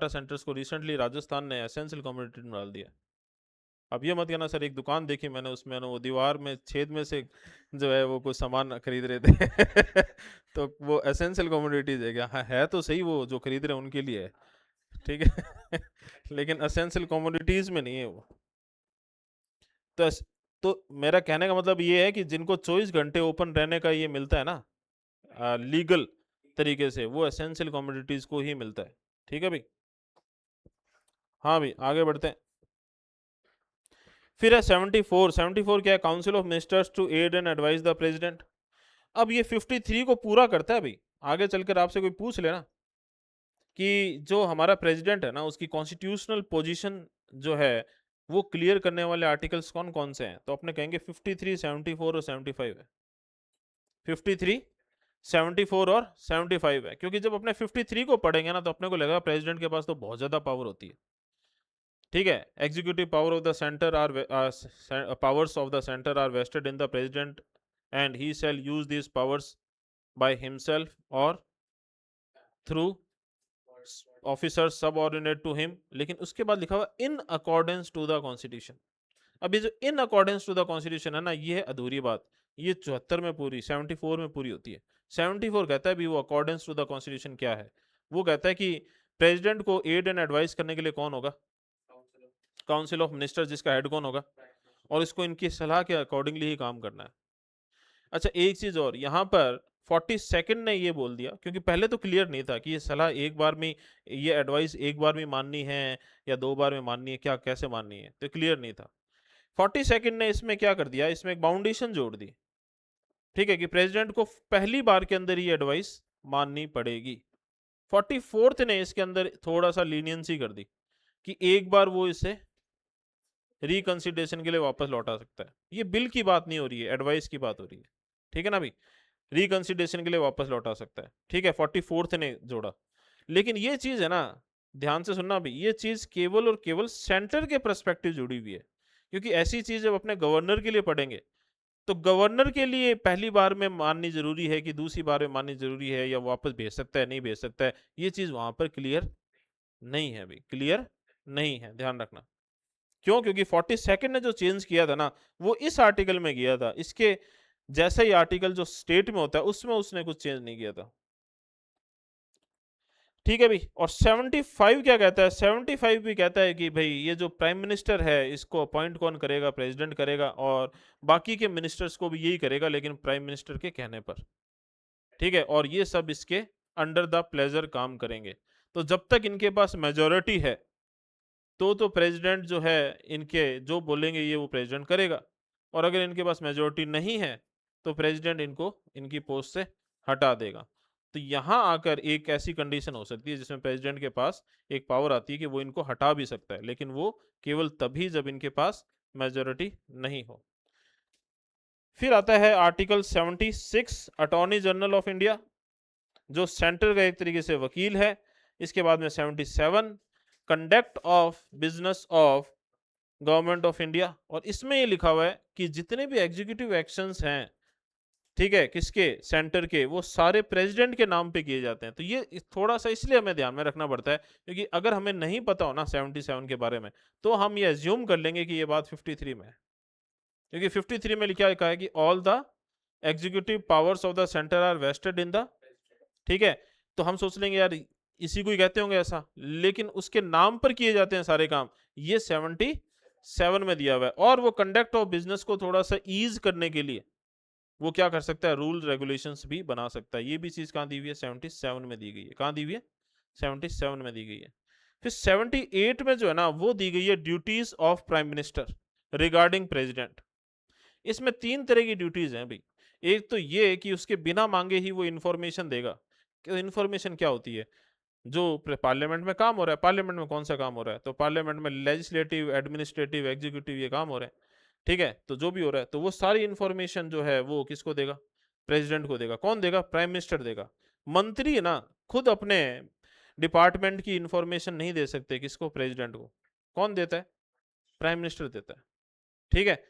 सेंटर्स को रिसेंटली राजस्थान ने एसेंशियल कमोडिटी में डाल दिया। अब ये मत कहना सर एक दुकान देखी मैंने, उसमें ना वो दीवार में छेद में से जो है वो कुछ सामान खरीद रहे थे तो वो एसेंशियल कमोडिटीज है क्या? हाँ है तो सही, वो जो खरीद रहे हैं उनके लिए है, ठीक है लेकिन एसेंशियल कमोडिटीज में नहीं है वो। तो तो मेरा कहने का मतलब ये है कि जिनको 24 घंटे ओपन रहने का ये मिलता है ना लीगल तरीके से, वो एसेंशियल कमोडिटीज को ही मिलता है। ठीक है भाई, हाँ भाई आगे बढ़ते हैं। फिर है 74 क्या है? Council of ministers to aid and advice the president. अब ये 53 को पूरा करता है भाई। आगे चलकर आपसे कोई पूछ लेना कि जो हमारा प्रेसिडेंट है ना उसकी कॉन्स्टिट्यूशनल पोजीशन जो है वो क्लियर करने वाले आर्टिकल्स कौन कौन से हैं, तो अपने कहेंगे 53, 74 और 75 है। 53, 74 और 75 है, क्योंकि जब अपने 53 को पढ़ेंगे ना तो अपने को लगेगा प्रेसिडेंट के पास तो बहुत ज्यादा पावर होती है। ठीक है, executive power of the centre are powers of the centre are vested in the president and he shall use this powers by himself और through officer subordinate to him. लेकिन उसके बाद लिखा हुआ in accordance to the constitution. अब ये जो in accordance to the constitution है ना, ये है अधूरी बात। ये 74 में पूरी, 74 में पूरी होती है। 74 कहता है भी वो अकॉर्डेंस टू द कॉन्स्टिट्यूशन क्या है, वो कहता है कि प्रेसिडेंट को एड एंड एडवाइस करने के लिए कौन होगा? काउंसिल ऑफ मिनिस्टर, जिसका हेड कौन होगा, और इसको इनकी सलाह के अकॉर्डिंगली ही काम करना है। अच्छा एक चीज और, यहाँ पर 42nd ने ये बोल दिया, क्योंकि पहले तो क्लियर नहीं था कि ये सलाह एक बार में, ये एडवाइस एक बार में माननी है या 2 बार में माननी है, क्या कैसे माननी है, तो क्लियर नहीं था। 42nd ने इसमें क्या कर दिया, इसमें एक बाउंडेशन जोड़ दी। ठीक है, कि प्रेसिडेंट को पहली बार के अंदर ही एडवाइस माननी पड़ेगी। 44th ने इसके अंदर थोड़ा सा लीनियंसी कर दी कि एक बार वो इसे रिकंसिडरेशन के लिए वापस लौटा सकता है। ये बिल की बात नहीं हो रही है, एडवाइस की बात हो रही है। ठीक है ना भाई, रिकंसिडरेशन के लिए वापस लौटा सकता है। ठीक है, 44th ने जोड़ा। लेकिन ये चीज है ना, ध्यान से सुनना भाई, ये चीज केवल और केवल सेंटर के पर्सपेक्टिव जुड़ी हुई है। क्योंकि ऐसी चीज जब अपने गवर्नर के लिए पढ़ेंगे तो गवर्नर के लिए पहली बार में माननी जरूरी है कि दूसरी बार में माननी जरूरी है, या वापस भेज सकता है नहीं भेज सकता है, ये चीज वहां पर क्लियर नहीं है भाई, क्लियर नहीं है, ध्यान रखना। क्यों? क्योंकि 42nd ने जो चेंज किया था ना वो इस आर्टिकल में किया था, इसके जैसा ही आर्टिकल जो स्टेट में होता है उसमें उसने कुछ चेंज नहीं किया था। ठीक है भाई, और 75 क्या कहता है? 75 भी कहता है कि भाई ये जो प्राइम मिनिस्टर है इसको अपॉइंट कौन करेगा? प्रेसिडेंट करेगा, और बाकी के मिनिस्टर्स को भी यही करेगा, लेकिन प्राइम मिनिस्टर के कहने पर। ठीक है, और ये सब इसके अंडर द प्लेजर काम करेंगे। तो जब तक इनके पास मेजोरिटी है तो प्रेसिडेंट जो है इनके जो बोलेंगे ये वो प्रेसिडेंट करेगा, और अगर इनके पास मेजोरिटी नहीं है तो प्रेसिडेंट इनको इनकी पोस्ट से हटा देगा। तो यहाँ आकर एक ऐसी कंडीशन हो सकती है जिसमें प्रेसिडेंट के पास एक पावर आती है कि वो इनको हटा भी सकता है, लेकिन वो केवल तभी जब इनके पास मेजोरिटी नहीं हो। फिर आता है article 76, attorney general of India, जो सेंटर का एक तरीके से वकील है। इसके बाद में 77, conduct of business of government of India, और इसमें ये लिखा हुआ है कि जितने भी एग्जीक्यूटिव एक्शंस हैं, ठीक है, किसके? सेंटर के, वो सारे प्रेसिडेंट के नाम पे किए जाते हैं। तो ये थोड़ा सा इसलिए हमें ध्यान में रखना पड़ता है, क्योंकि अगर हमें नहीं पता हो ना 77 के बारे में तो हम ये एज्यूम कर लेंगे कि ये बात 53 में है। क्योंकि 53 में लिखा है कि all the executive powers of the centre are vested in the, ठीक है, तो हम सोच लेंगे यार इसी को ही कहते होंगे ऐसा, लेकिन उसके नाम पर किए जाते हैं सारे काम, ये 77 में दिया हुआ है। और वो कंडक्ट ऑफ बिजनेस को थोड़ा सा ईज करने के लिए वो क्या कर सकता है? रूल रेगुलेशंस भी बना सकता है। ये भी चीज कहाँ दी हुई है? 77 में दी गई है। कहाँ दी हुई है? 77 में दी गई है। फिर 78 में जो है ना वो दी गई है duties of prime minister regarding president. इसमें 3 तरह की ड्यूटीज हैं भाई। एक तो ये कि उसके बिना मांगे ही वो इंफॉर्मेशन देगा। इंफॉर्मेशन क्या होती है? जो पार्लियामेंट में काम हो रहा है, पार्लियामेंट में कौन सा काम हो रहा है, तो पार्लियामेंट में लेजिस्लेटिव, एडमिनिस्ट्रेटिव, एग्जीक्यूटिव ये काम हो रहे हैं। ठीक है, तो जो भी हो रहा है तो वो सारी इंफॉर्मेशन जो है वो किसको देगा? प्रेसिडेंट को देगा। कौन देगा? प्राइम मिनिस्टर देगा। मंत्री ना खुद अपने डिपार्टमेंट की इंफॉर्मेशन नहीं दे सकते, किसको? प्रेसिडेंट को। कौन देता है? प्राइम मिनिस्टर देता है। ठीक है,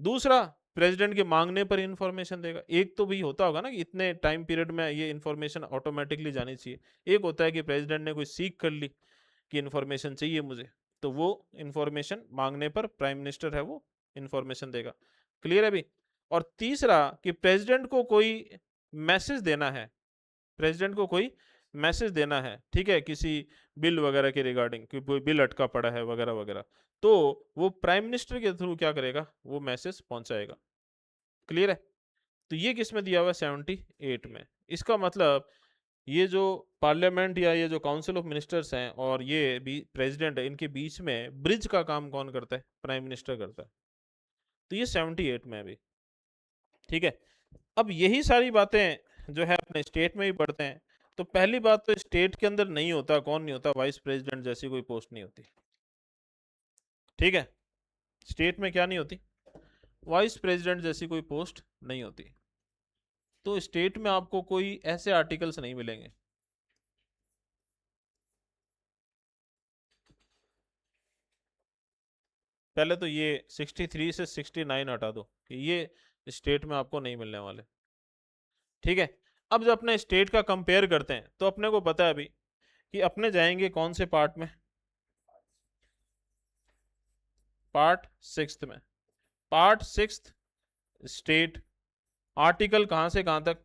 दूसरा प्रेसिडेंट के मांगने पर इंफॉर्मेशन देगा। एक तो भी होता होगा ना कि इतने टाइम पीरियड में ये इंफॉर्मेशन ऑटोमेटिकली जानी चाहिए। एक होता है कि प्रेसिडेंट ने कोई सीख कर ली कि इंफॉर्मेशन चाहिए मुझे, तो वो इंफॉर्मेशन मांगने पर प्राइम मिनिस्टर है वो इंफॉर्मेशन देगा। क्लियर है भी। और तीसरा कि प्रेसिडेंट को कोई मैसेज देना है, प्रेसिडेंट को कोई मैसेज देना है, ठीक है, किसी बिल वगैरह के रिगार्डिंग, कोई बिल अटका पड़ा है वगैरह वगैरह, तो वो प्राइम मिनिस्टर के थ्रू क्या करेगा, वो मैसेज पहुंचाएगा। क्लियर है। तो ये किस में दिया हुआ है, 78 में। इसका मतलब ये जो पार्लियामेंट या ये जो काउंसिल ऑफ मिनिस्टर्स हैं और ये भी प्रेसिडेंट है, इनके बीच में ब्रिज का काम कौन करता है, प्राइम मिनिस्टर करता है। तो ये 78 में अभी, ठीक है। अब यही सारी बातें जो है अपने स्टेट में भी पढ़ते हैं। तो पहली बात तो स्टेट के अंदर नहीं होता, कौन नहीं होता, वाइस प्रेसिडेंट जैसी कोई पोस्ट नहीं होती, ठीक है। स्टेट में क्या नहीं होती, वाइस प्रेसिडेंट जैसी कोई पोस्ट नहीं होती। तो स्टेट में आपको कोई ऐसे आर्टिकल्स नहीं मिलेंगे। पहले तो ये 63 से 69 हटा दो कि ये स्टेट में आपको नहीं मिलने वाले, ठीक है। अब जब अपने स्टेट का कंपेयर करते हैं तो अपने को पता है अभी कि अपने जाएंगे कौन से पार्ट में, पार्ट 6 में। पार्ट 6 स्टेट, आर्टिकल कहां से कहां तक,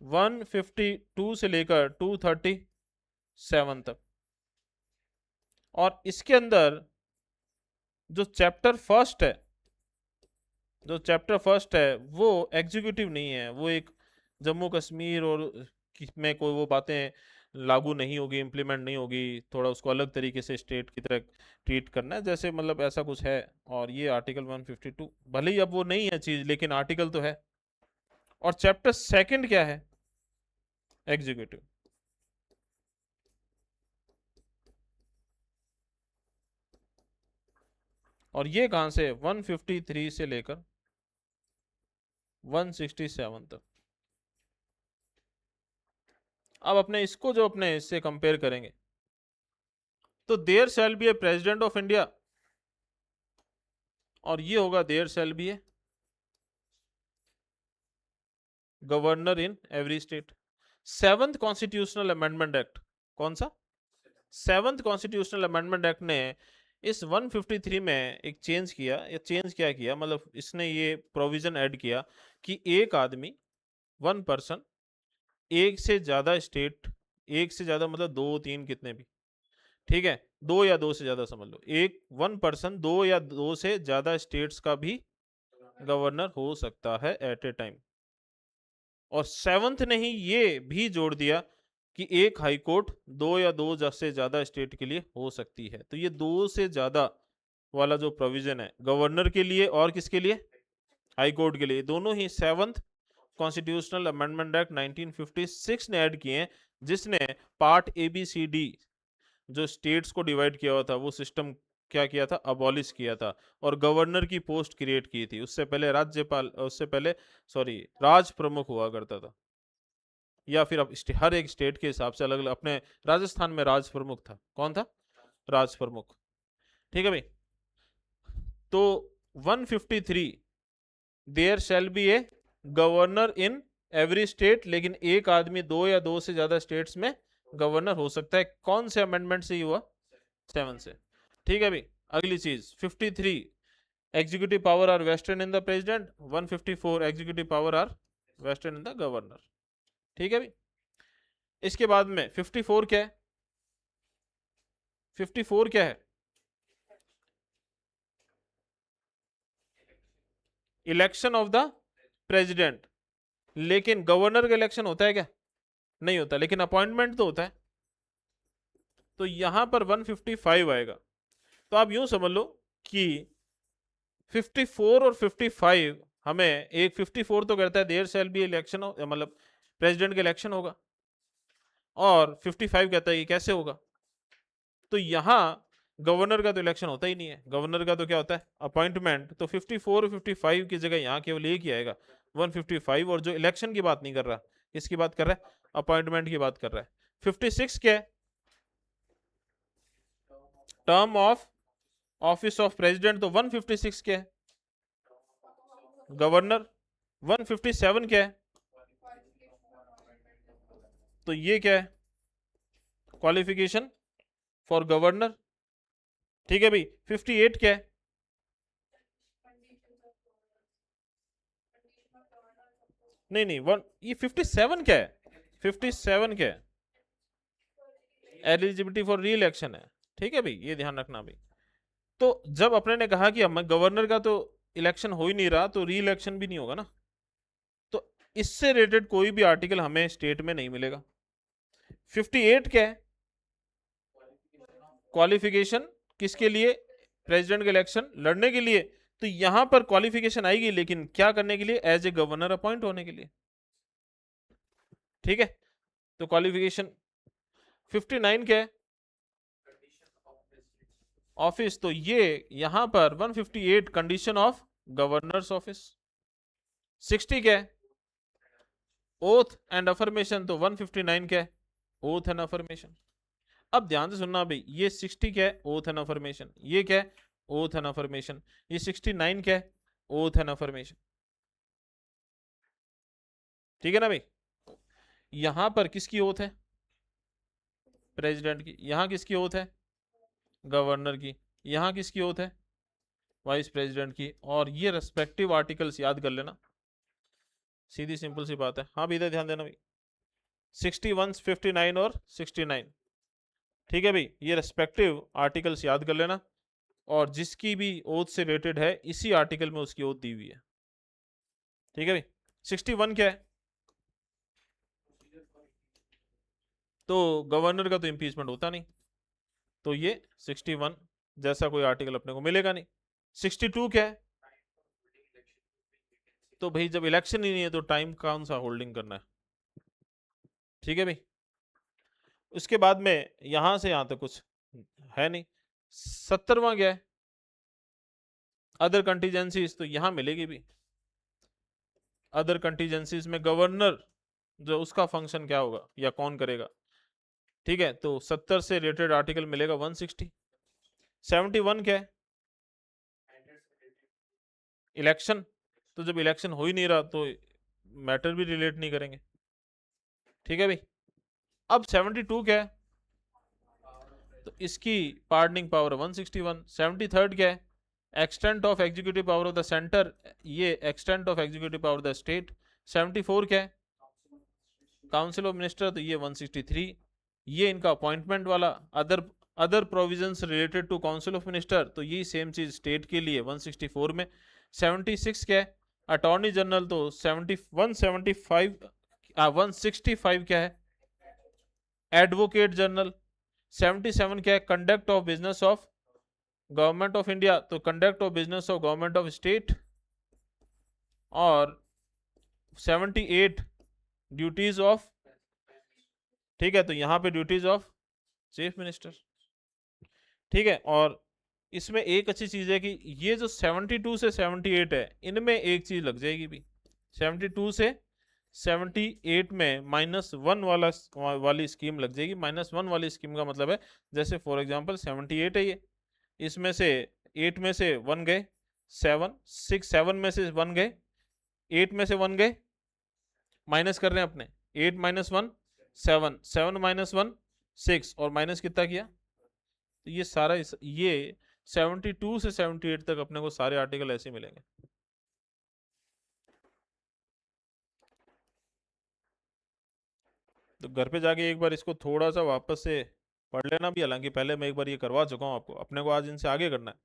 152 से लेकर 237 तक। और इसके अंदर जो चैप्टर फर्स्ट है, जो चैप्टर फर्स्ट है वो एग्जीक्यूटिव नहीं है, वो एक जम्मू कश्मीर और में कोई वो बातें लागू नहीं होगी, इम्प्लीमेंट नहीं होगी, थोड़ा उसको अलग तरीके से स्टेट की तरह ट्रीट करना है, जैसे मतलब ऐसा कुछ है। और ये आर्टिकल 152 भले ही अब वो नहीं है चीज, लेकिन आर्टिकल तो है। और चैप्टर सेकंड क्या है, एग्जीक्यूटिव। और ये कहां से, 153 से लेकर 167 तक। अब अपने इसको जो अपने इससे कंपेयर करेंगे तो there shall be a president of India, और ये होगा there shall be a governor in every state. 7th constitutional amendment act, कौन सा, 7th कॉन्स्टिट्यूशनल अमेंडमेंट एक्ट ने इस 153 में एक चेंज किया, या चेंज क्या किया, मतलब इसने ये प्रोविजन ऐड किया कि एक आदमी, वन पर्सन, एक से ज्यादा स्टेट, एक से ज्यादा मतलब दो तीन कितने भी, ठीक है, दो या दो से ज्यादा समझ लो, एक वन पर्सन दो या दो से ज्यादा स्टेट्स का भी गवर्नर हो सकता है एट ए टाइम। और 7th ने ही ये भी जोड़ दिया कि एक हाई कोर्ट दो या दो से ज्यादा स्टेट के लिए हो सकती है। तो ये दो से ज्यादा वाला जो प्रोविजन है गवर्नर के लिए और किसके लिए, हाई कोर्ट के लिए, दोनों ही 7th कॉन्स्टिट्यूशनल अमेंडमेंट एक्ट 1956 ने ऐड किए हैं, जिसने part A B C D जो स्टेट्स को डिवाइड किया हुआ था वो सिस्टम क्या किया था, अबॉलिश किया था, और गवर्नर की पोस्ट क्रिएट की थी। उससे पहले राज्यपाल, उससे पहले सॉरी राज प्रमुख हुआ करता था, या फिर अब हर एक स्टेट के हिसाब से अलग अलग। अपने राजस्थान में राज प्रमुख था, कौन था, राज प्रमुख, ठीक है भाई। तो 153, there shall be a governor in every state, लेकिन एक आदमी दो या दो से ज्यादा स्टेट्स में गवर्नर हो सकता है। कौन से अमेंडमेंट से ही हुआ, 7 से, ठीक है भाई। अगली चीज 53, executive power are vested in the president, 154 executive power are vested in the governor, ठीक है भाई। इसके बाद में 54 क्या है, 54 क्या है, इलेक्शन ऑफ द प्रेसिडेंट। लेकिन गवर्नर का इलेक्शन होता है क्या, नहीं होता, लेकिन अपॉइंटमेंट तो होता है। तो यहां पर 155 आएगा। तो आप यूं समझ लो कि 54 और 55 हमें, एक 54 तो कहता है देयर शैल बी इलेक्शन, मतलब प्रेसिडेंट का इलेक्शन होगा, और 55 कहता है ये कैसे होगा। तो यहां गवर्नर का तो इलेक्शन होता ही नहीं है, गवर्नर का तो क्या होता है, अपॉइंटमेंट। तो 54 और 55 की जगह यहाँ केवल एक ही आएगा, 155, और जो इलेक्शन की बात नहीं कर रहा, किसकी बात कर रहा है, अपॉइंटमेंट की बात कर रहा है। 56 क्या है, term of office of president. तो 156 क्या है, गवर्नर। 157 क्या है? तो ये क्या है? Qualification for governor. ठीक है भाई। 58 क्या है? नहीं नहीं, वन ये 57 क्या है? 57 क्या है? एलिजिबिलिटी फॉर री इलेक्शन है। ठीक है भाई, ये ध्यान रखना भाई। तो जब अपने ने कहा कि हम गवर्नर का तो इलेक्शन हो ही नहीं रहा, तो री इलेक्शन भी नहीं होगा ना, तो इससे रिलेटेड कोई भी आर्टिकल हमें स्टेट में नहीं मिलेगा। 58 क्या है? क्वालिफिकेशन किसके लिए? प्रेसिडेंट के इलेक्शन लड़ने के लिए। तो यहां पर क्वालिफिकेशन आएगी, लेकिन क्या करने के लिए? एज ए गवर्नर अपॉइंट होने के लिए। ठीक है, तो क्वालिफिकेशन। 59 क्या है? ऑफिस। तो ये यहां पर 158 कंडीशन ऑफ गवर्नर्स ऑफिस। 60 क्या है? Oath and affirmation. तो 159 क्या है? Oath and affirmation. अब ध्यान से सुनना भाई, ये 60 क्या है? Oath and affirmation. ये क्या है? Oath and affirmation. ये 69 क्या है? Oath and affirmation. ठीक है ना भाई? यहां पर किसकी ओथ है? प्रेसिडेंट की। यहां किसकी ओथ है? गवर्नर की। यहां किसकी ओथ है? वाइस प्रेसिडेंट की। और ये रेस्पेक्टिव आर्टिकल्स याद कर लेना, सीधी सिंपल सी बात है। हाँ भी, इधर ध्यान देना भाई। 61, 59 और 69। ठीक है भाई, ये रेस्पेक्टिव आर्टिकल्स याद कर लेना, और जिसकी भी ओथ से रिलेटेड है इसी आर्टिकल में उसकी ओथ दी हुई है। ठीक है भाई। 61 क्या है? तो गवर्नर का तो इम्पीचमेंट होता नहीं, तो ये 61 जैसा कोई आर्टिकल अपने को मिलेगा नहीं। 62 क्या है? तो भाई जब इलेक्शन ही नहीं है तो टाइम कौन सा होल्डिंग करना है। ठीक है भाई। उसके बाद में यहां से यहां तक कुछ है नहीं। 70वां क्या है? Other contingencies. तो यहां मिलेगी भी। अदर कंटीजेंसीज में गवर्नर जो उसका फंक्शन क्या होगा या कौन करेगा। ठीक है, तो 70 से रिलेटेड आर्टिकल मिलेगा 160। 71 क्या है? इलेक्शन। तो जब इलेक्शन हो ही नहीं रहा तो मैटर भी रिलेट नहीं करेंगे। ठीक है भाई। अब 72 क्या है? तो इसकी पार्डनिंग पावर 161। 73 क्या है? Extent of executive power of the centre. ये extent of executive power of the state. 74 क्या है? Council of minister. तो ये 163। ये इनका अपॉइंटमेंट वाला। Other other provisions related to council of minister. तो ये सेम चीज स्टेट के लिए 164 में। 76 क्या है? Attorney general. तो 175 165 क्या है? Advocate general. 77 क्या है? Conduct of business of government of India. तो conduct of business of government of state. और 78 ड्यूटीज ऑफ। ठीक है, तो यहां पे ड्यूटीज ऑफ चीफ मिनिस्टर। ठीक है, और इसमें एक अच्छी चीज है कि ये जो 72 से 78 है, इनमें एक चीज लग जाएगी भी। 72 से 78 में -1 वाली स्कीम लग जाएगी। -1 वाली स्कीम का मतलब है, जैसे फॉर एग्जांपल 78 है ये, इसमें से 8 में से 1 गए, 7 6 7 में से 1 गए, 8 में से 1 गए, माइनस कर रहे हैं अपने। 8 - 1 7, 7 - 1 6, और माइनस कितना किया? तो ये सारा ये 72 से 78 तक अपने को सारे आर्टिकल ऐसे मिलेंगे। तो घर पे जाके एक बार इसको थोड़ा सा वापस से पढ़ लेना भी, हालांकि पहले मैं एक बार ये करवा चुका हूँ आपको, अपने को आज इनसे आगे करना है।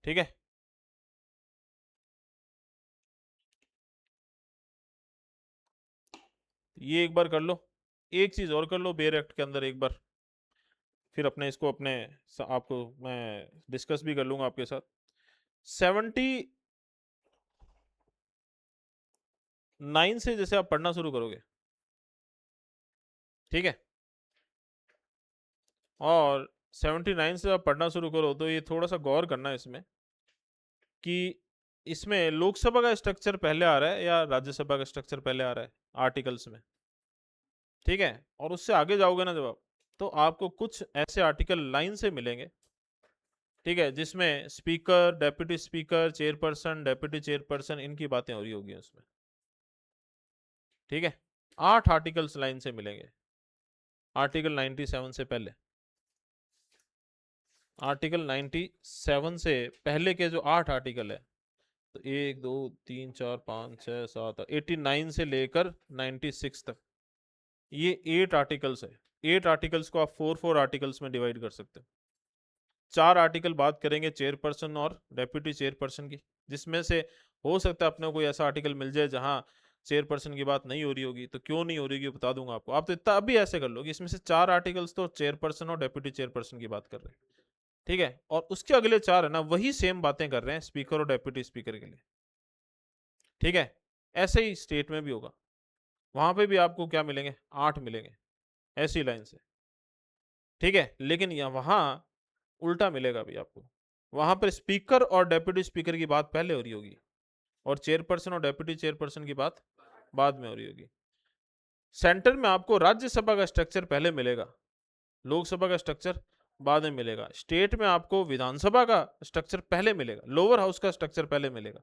ठीक है। ये एक बार कर लो। एक चीज और कर लो बेयर एक्ट के अंदर एक बार, फिर अपने इसको आपको मैं डिस्कस भी कर लूंगा आपके साथ। 79 से जैसे आप पढ़ना शुरू करोगे, ठीक है, और 79 से आप पढ़ना शुरू करो, तो ये थोड़ा सा गौर करना है इसमें कि इसमें लोकसभा का स्ट्रक्चर पहले आ रहा है या राज्यसभा का स्ट्रक्चर पहले आ रहा है आर्टिकल्स में। ठीक है, और उससे आगे जाओगे ना जब आप, तो आपको कुछ ऐसे आर्टिकल लाइन से मिलेंगे, ठीक है, जिसमें speaker, deputy speaker, chairperson, deputy chairperson, इनकी बातें हो रही होगी उसमें, ठीक है। 8 आर्टिकल्स लाइन से मिलेंगे, आर्टिकल 97 से पहले। आर्टिकल 97 से पहले के जो 8 आर्टिकल है, तो 1 2 3 4 5 6 7 89 से लेकर 96 तक, ये 8 आर्टिकल्स है। 8 आर्टिकल्स को आप 4 आर्टिकल्स में डिवाइड कर सकते हो। 4 आर्टिकल बात करेंगे चेयरपर्सन और डेप्यूटी चेयरपर्सन की, जिसमें से हो सकता है अपने को कोई ऐसा आर्टिकल मिल जाए जहां चेयरपर्सन की बात नहीं हो रही होगी, तो क्यों नहीं हो रही होगी बता दूंगा आपको। आप तो इतना अभी ऐसे कर लो कि इसमें से 4 आर्टिकल्स तो चेयरपर्सन और डेप्यूटी चेयरपर्सन की बात कर रहे हैं, ठीक है, और उसके अगले 4 है ना, वही सेम बातें कर रहे हैं स्पीकर और डेप्यूटी स्पीकर के लिए, ठीक है। ऐसे ही स्टेट में भी होगा, वहां पे भी आपको क्या मिलेंगे, 8 मिलेंगे ऐसी लाइन से, ठीक है। लेकिन यहाँ वहां उल्टा मिलेगा भी आपको, वहां पर स्पीकर और डेप्यूटी स्पीकर की बात पहले हो रही होगी और चेयरपर्सन और डेप्यूटी चेयरपर्सन की बात बाद में हो रही होगी। सेंटर में आपको राज्यसभा का स्ट्रक्चर पहले मिलेगा, लोकसभा का स्ट्रक्चर बाद में मिलेगा। स्टेट में आपको विधानसभा का स्ट्रक्चर पहले मिलेगा, लोअर हाउस का स्ट्रक्चर पहले मिलेगा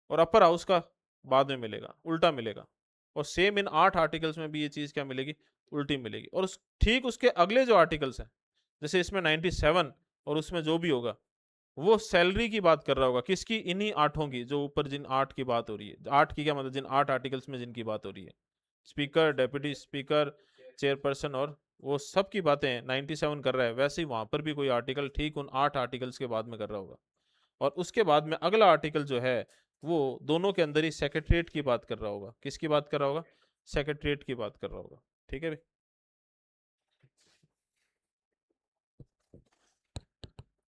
और अपर हाउस का बाद में मिलेगा, उल्टा मिलेगा। और सेम इन 8 आर्टिकल्स में भी ये चीज क्या मिलेगी, उल्टी मिलेगी। और ठीक उसके अगले जो आर्टिकल्स हैं, जैसे इसमें 97 और उसमें जो भी होगा, वो सैलरी की बात कर रहा होगा, किसकी, इन्हीं 8 की, जो ऊपर जिन 8 की बात हो रही है। 8 की क्या मतलब, जिन 8 आर्टिकल्स में जिनकी बात हो रही है, स्पीकर, डेप्यूटी स्पीकर, चेयरपर्सन, और वो सब की बातें 97 कर रहा है, वैसे ही वहां पर भी कोई आर्टिकल ठीक उन 8 आर्टिकल्स के बाद में कर रहा होगा। और उसके बाद में अगला आर्टिकल जो है, वो दोनों के अंदर ही सेक्रेटरीट की बात कर रहा होगा। किसकी बात कर रहा होगा, सेक्रेटरीट की बात कर रहा होगा, ठीक है भाई।